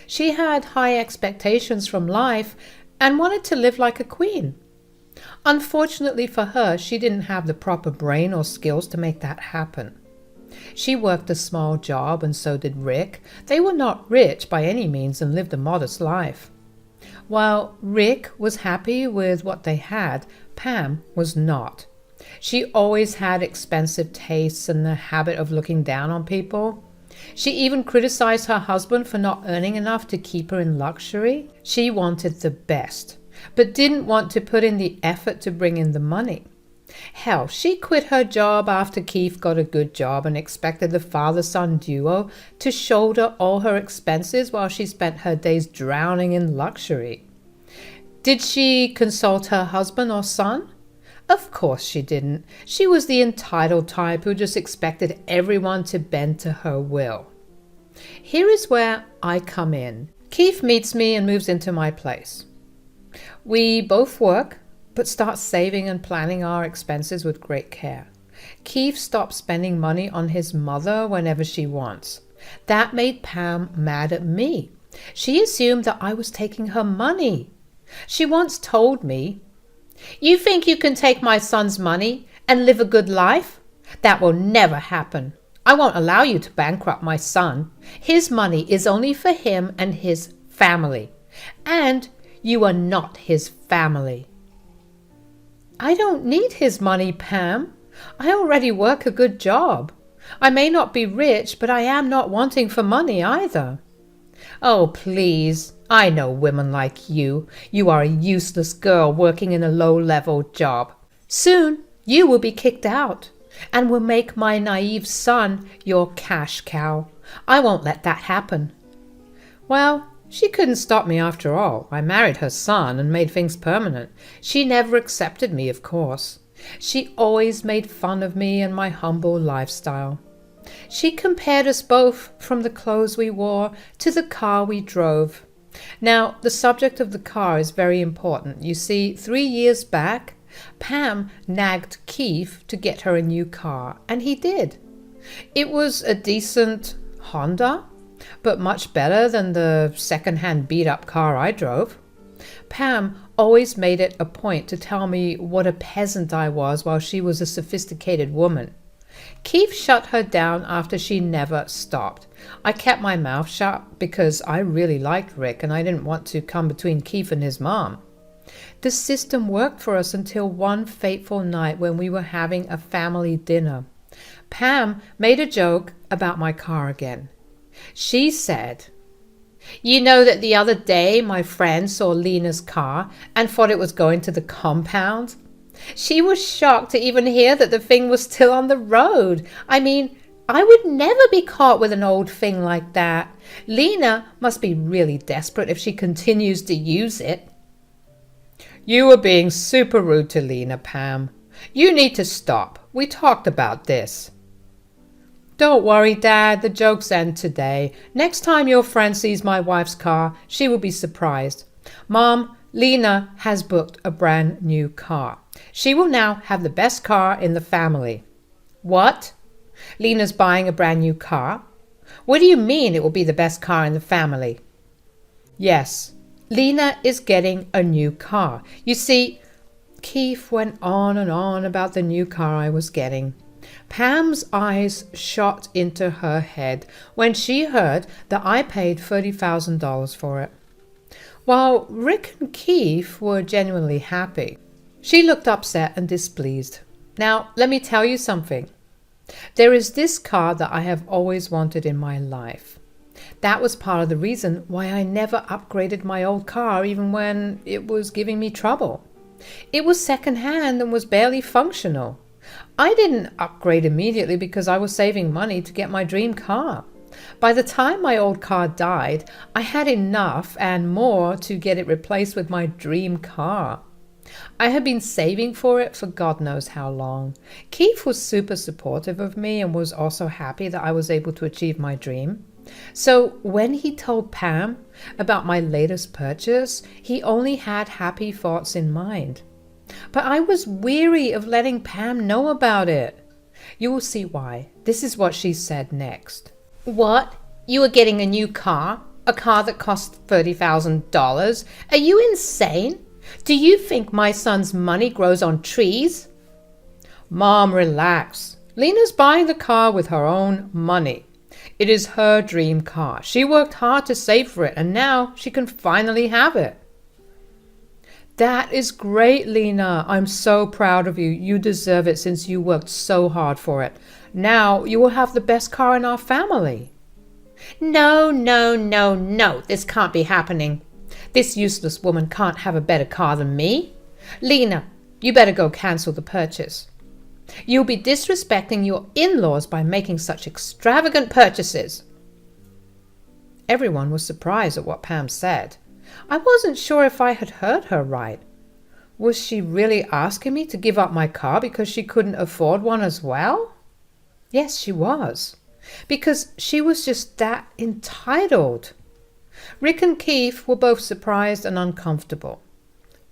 She had high expectations from life and wanted to live like a queen. Unfortunately for her, she didn't have the proper brain or skills to make that happen. She worked a small job, and so did Rick. They were not rich by any means and lived a modest life. While Rick was happy with what they had, Pam was not. She always had expensive tastes and the habit of looking down on people. She even criticized her husband for not earning enough to keep her in luxury. She wanted the best, but didn't want to put in the effort to bring in the money. Hell, she quit her job after Keith got a good job and expected the father-son duo to shoulder all her expenses while she spent her days drowning in luxury. Did she consult her husband or son? Of course she didn't. She was the entitled type who just expected everyone to bend to her will. Here is where I come in. Keith meets me and moves into my place. We both work, but start saving and planning our expenses with great care. Keith stopped spending money on his mother whenever she wants. That made Pam mad at me. She assumed that I was taking her money. She once told me, "You think you can take my son's money and live a good life? That will never happen. I won't allow you to bankrupt my son. His money is only for him and his family. And you are not his family." I don't need his money, Pam. I already work a good job. I may not be rich, but I am not wanting for money either. Oh, please. I know women like you. You are a useless girl working in a low-level job. Soon you will be kicked out and will make my naive son your cash cow. I won't let that happen. Well, she couldn't stop me after all. I married her son and made things permanent. She never accepted me, of course. She always made fun of me and my humble lifestyle. She compared us both, from the clothes we wore to the car we drove. Now, the subject of the car is very important. You see, 3 years back, Pam nagged Keith to get her a new car, and he did. It was a decent Honda, but much better than the second-hand beat-up car I drove. Pam always made it a point to tell me what a peasant I was while she was a sophisticated woman. Keith shut her down after she never stopped. I kept my mouth shut because I really liked Rick and I didn't want to come between Keith and his mom. The system worked for us until one fateful night when we were having a family dinner. Pam made a joke about my car again. She said, "You know that the other day my friend saw Lena's car and thought it was going to the compound? She was shocked to even hear that the thing was still on the road. I mean, I would never be caught with an old thing like that. Lena must be really desperate if she continues to use it." "You were being super rude to Lena, Pam. You need to stop. We talked about this." "Don't worry, Dad. The jokes end today. Next time your friend sees my wife's car, she will be surprised. Mom, Lena has booked a brand new car. She will now have the best car in the family." "What? Lena's buying a brand new car? What do you mean it will be the best car in the family?" "Yes, Lena is getting a new car. You see," Keith went on and on about the new car I was getting. Pam's eyes shot into her head when she heard that I paid $30,000 for it. While Rick and Keith were genuinely happy, she looked upset and displeased. Now, let me tell you something. There is this car that I have always wanted in my life. That was part of the reason why I never upgraded my old car even when it was giving me trouble. It was second-hand and was barely functional. I didn't upgrade immediately because I was saving money to get my dream car. By the time my old car died, I had enough and more to get it replaced with my dream car. I had been saving for it for God knows how long. Keith was super supportive of me and was also happy that I was able to achieve my dream. So when he told Pam about my latest purchase, he only had happy thoughts in mind. But I was weary of letting Pam know about it. You will see why. This is what she said next. "What? You are getting a new car? A car that costs $30,000? Are you insane? Do you think my son's money grows on trees?" "Mom, relax. Lena's buying the car with her own money. It is her dream car. She worked hard to save for it, and now she can finally have it." "That is great, Lena. I'm so proud of you. You deserve it since you worked so hard for it. Now you will have the best car in our family." No. This can't be happening. This useless woman can't have a better car than me. Lena, you better go cancel the purchase. You'll be disrespecting your in-laws by making such extravagant purchases. Everyone was surprised at what Pam said. I wasn't sure if I had heard her right. Was she really asking me to give up my car because she couldn't afford one as well? Yes, she was. Because she was just that entitled. Rick and Keith were both surprised and uncomfortable.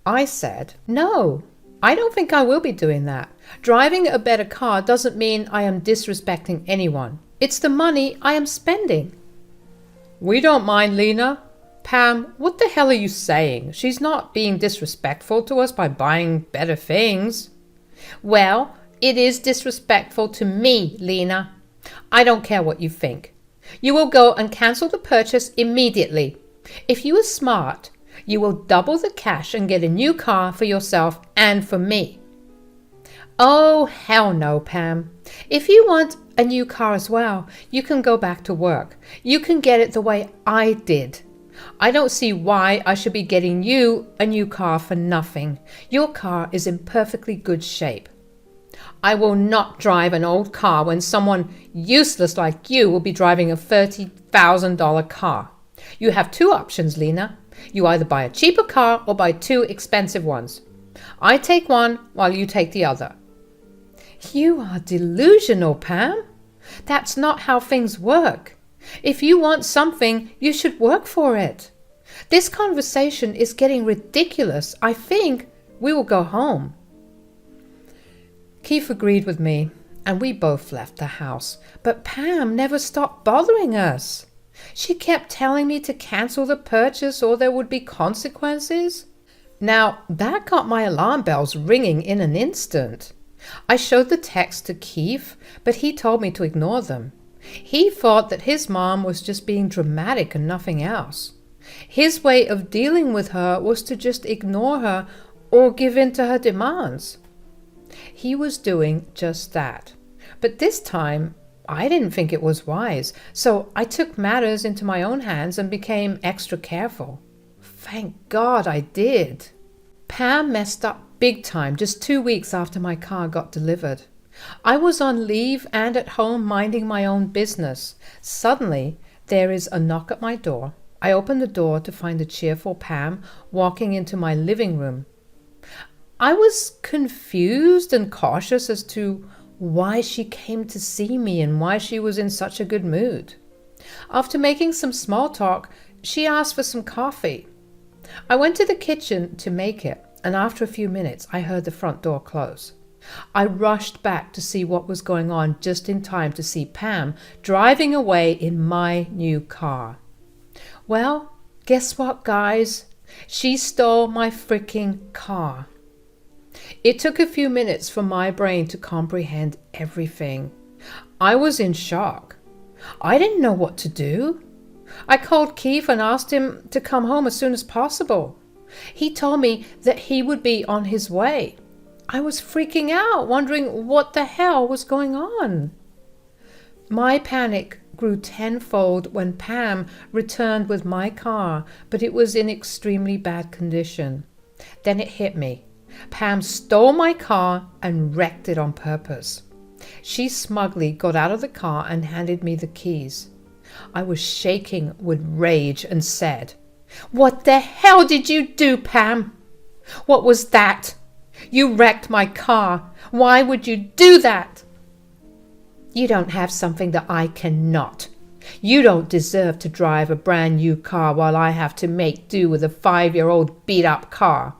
I said, "No, I don't think I will be doing that. Driving a better car doesn't mean I am disrespecting anyone. It's the money I am spending." "We don't mind, Lena." "Pam, what the hell are you saying? She's not being disrespectful to us by buying better things." "Well, it is disrespectful to me, Lena. I don't care what you think. You will go and cancel the purchase immediately. If you are smart, you will double the cash and get a new car for yourself and for me." "Oh, hell no, Pam. If you want a new car as well, you can go back to work. You can get it the way I did. I don't see why I should be getting you a new car for nothing. Your car is in perfectly good shape." "I will not drive an old car when someone useless like you will be driving a $30,000 car. You have two options, Lena. You either buy a cheaper car or buy two expensive ones. I take one while you take the other." "You are delusional, Pam. That's not how things work. If you want something, you should work for it. This conversation is getting ridiculous. I think we will go home." Keith agreed with me, and we both left the house. But Pam never stopped bothering us. She kept telling me to cancel the purchase or there would be consequences. Now, that got my alarm bells ringing in an instant. I showed the text to Keith, but he told me to ignore them. He thought that his mom was just being dramatic and nothing else. His way of dealing with her was to just ignore her or give in to her demands. He was doing just that. But this time, I didn't think it was wise, so I took matters into my own hands and became extra careful. Thank God I did. Pam messed up big time just 2 weeks after my car got delivered. I was on leave and at home minding my own business. Suddenly, there is a knock at my door. I open the door to find a cheerful Pam walking into my living room. I was confused and cautious as to why she came to see me and why she was in such a good mood. After making some small talk, she asked for some coffee. I went to the kitchen to make it, and after a few minutes, I heard the front door close. I rushed back to see what was going on just in time to see Pam driving away in my new car. Well, guess what, guys? She stole my freaking car. It took a few minutes for my brain to comprehend everything. I was in shock. I didn't know what to do. I called Keith and asked him to come home as soon as possible. He told me that he would be on his way. I was freaking out, wondering what the hell was going on. My panic grew tenfold when Pam returned with my car, but it was in extremely bad condition. Then it hit me. Pam stole my car and wrecked it on purpose. She smugly got out of the car and handed me the keys. I was shaking with rage and said, "What the hell did you do, Pam? What was that? You wrecked my car. Why would you do that?" "You don't have something that I cannot. You don't deserve to drive a brand new car while I have to make do with a 5-year-old beat-up car.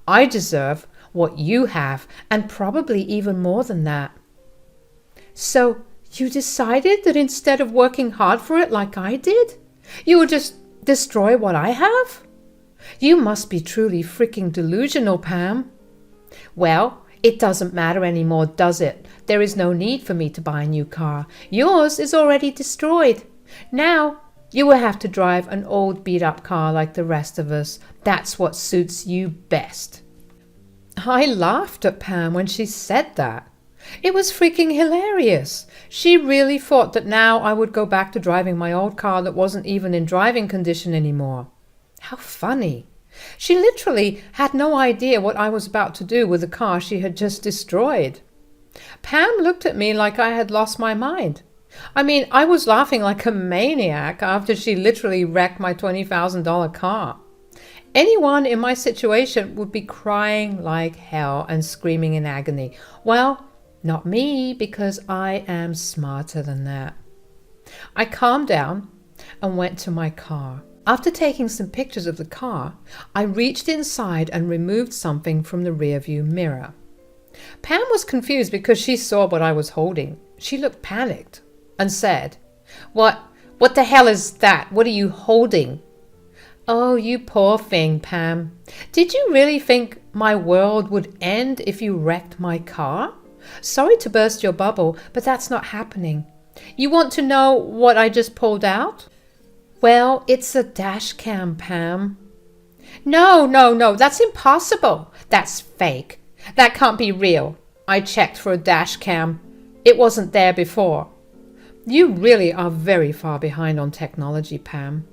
I deserve what you have, and probably even more than that." "So you decided that instead of working hard for it like I did, you would just destroy what I have? You must be truly freaking delusional, Pam." "Well, it doesn't matter anymore, does it? There is no need for me to buy a new car. Yours is already destroyed. Now you will have to drive an old beat-up car like the rest of us. That's what suits you best." I laughed at Pam when she said that. It was freaking hilarious. She really thought that now I would go back to driving my old car that wasn't even in driving condition anymore. How funny. She literally had no idea what I was about to do with the car she had just destroyed. Pam looked at me like I had lost my mind. I mean, I was laughing like a maniac after she literally wrecked my $20,000 car. Anyone in my situation would be crying like hell and screaming in agony. Well, not me, because I am smarter than that. I calmed down and went to my car. After taking some pictures of the car, I reached inside and removed something from the rearview mirror. Pam was confused because she saw what I was holding. She looked panicked and said, What the hell is that? What are you holding?" "Oh, you poor thing, Pam. Did you really think my world would end if you wrecked my car? Sorry to burst your bubble, but that's not happening. You want to know what I just pulled out?" "Well, it's a dash cam, Pam." No, that's impossible. That's fake. That can't be real. I checked for a dash cam. It wasn't there before." You really are very far behind on technology, Pam.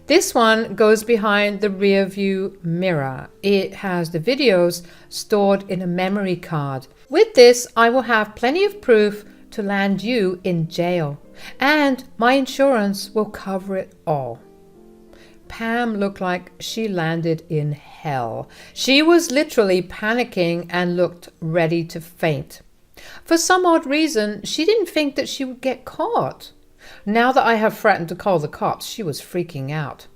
This one goes behind the rear view mirror. It has the videos stored in a memory card. With this, I will have plenty of proof to land you in jail, and my insurance will cover it all. Pam looked like she landed in hell. She was literally panicking and looked ready to faint. For some odd reason, she didn't think that she would get caught. Now that I have threatened to call the cops, she was freaking out.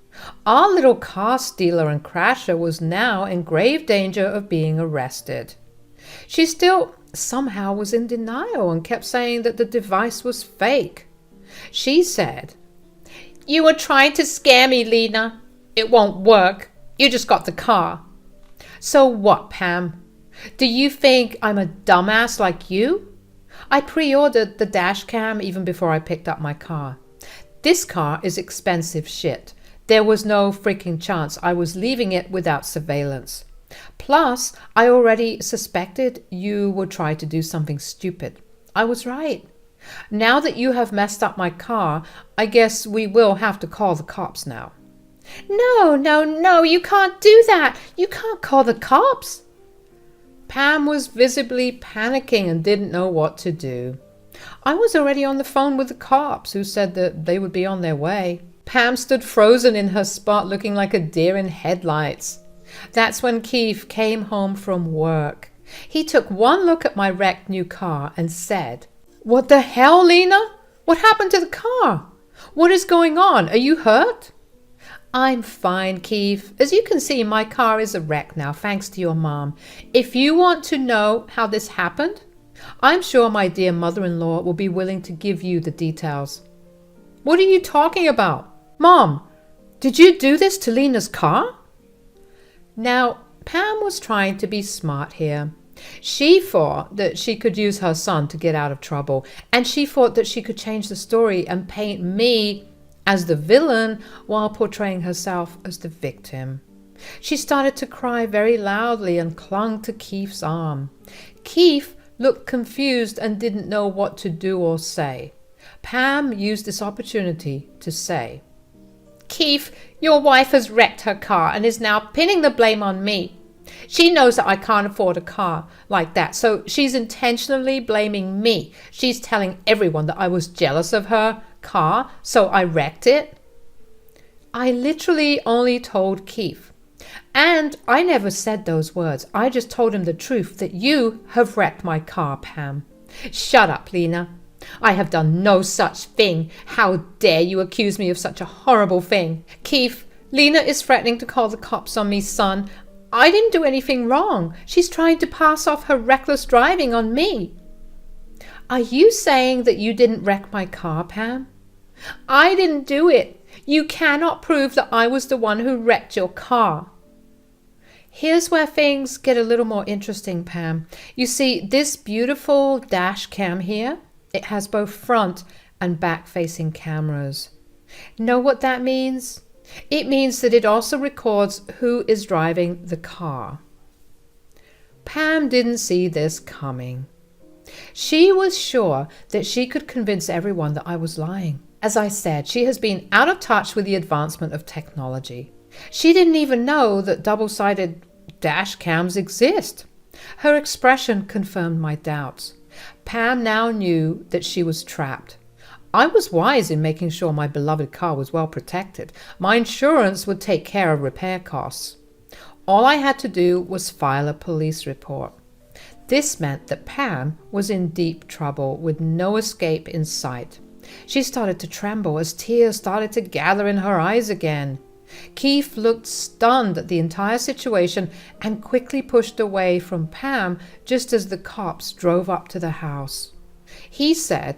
Our little car stealer and crasher was now in grave danger of being arrested. She still somehow was in denial and kept saying that the device was fake. She said, "You were trying to scare me, Lena. It won't work. You just got the car." So what, Pam? Do you think I'm a dumbass like you? I pre-ordered the dash cam even before I picked up my car. This car is expensive shit. There was no freaking chance I was leaving it without surveillance. Plus, I already suspected you would try to do something stupid. I was right. Now that you have messed up my car, I guess we will have to call the cops now. No, you can't do that. You can't call the cops. Pam was visibly panicking and didn't know what to do. I was already on the phone with the cops, who said that they would be on their way. Pam stood frozen in her spot, looking like a deer in headlights. That's when Keith came home from work. He took one look at my wrecked new car and said, "What the hell, Lena? What happened to the car? What is going on? Are you hurt?" "I'm fine, Keith. As you can see, my car is a wreck now, thanks to your mom. If you want to know how this happened, I'm sure my dear mother-in-law will be willing to give you the details." "What are you talking about? Mom, did you do this to Lena's car?" Now, Pam was trying to be smart here. She thought that she could use her son to get out of trouble, and she thought that she could change the story and paint me as the villain while portraying herself as the victim. She started to cry very loudly and clung to Keith's arm. Keith looked confused and didn't know what to do or say. Pam used this opportunity to say, "Keith, your wife has wrecked her car and is now pinning the blame on me. She knows that I can't afford a car like that, so she's intentionally blaming me. She's telling everyone that I was jealous of her car, so I wrecked it." I literally only told Keith. And I never said those words. I just told him the truth, that you have wrecked my car, Pam. "Shut up, Lena. I have done no such thing. How dare you accuse me of such a horrible thing? Keith, Lena is threatening to call the cops on me, son. I didn't do anything wrong. She's trying to pass off her reckless driving on me." "Are you saying that you didn't wreck my car, Pam?" "I didn't do it. You cannot prove that I was the one who wrecked your car." Here's where things get a little more interesting, Pam. You see, this beautiful dash cam here, it has both front and back-facing cameras. Know what that means? It means that it also records who is driving the car. Pam didn't see this coming. She was sure that she could convince everyone that I was lying. As I said, she has been out of touch with the advancement of technology. She didn't even know that double-sided dash cams exist. Her expression confirmed my doubts. Pam now knew that she was trapped. I was wise in making sure my beloved car was well protected. My insurance would take care of repair costs. All I had to do was file a police report. This meant that Pam was in deep trouble with no escape in sight. She started to tremble as tears started to gather in her eyes again. Keith looked stunned at the entire situation and quickly pushed away from Pam just as the cops drove up to the house. He said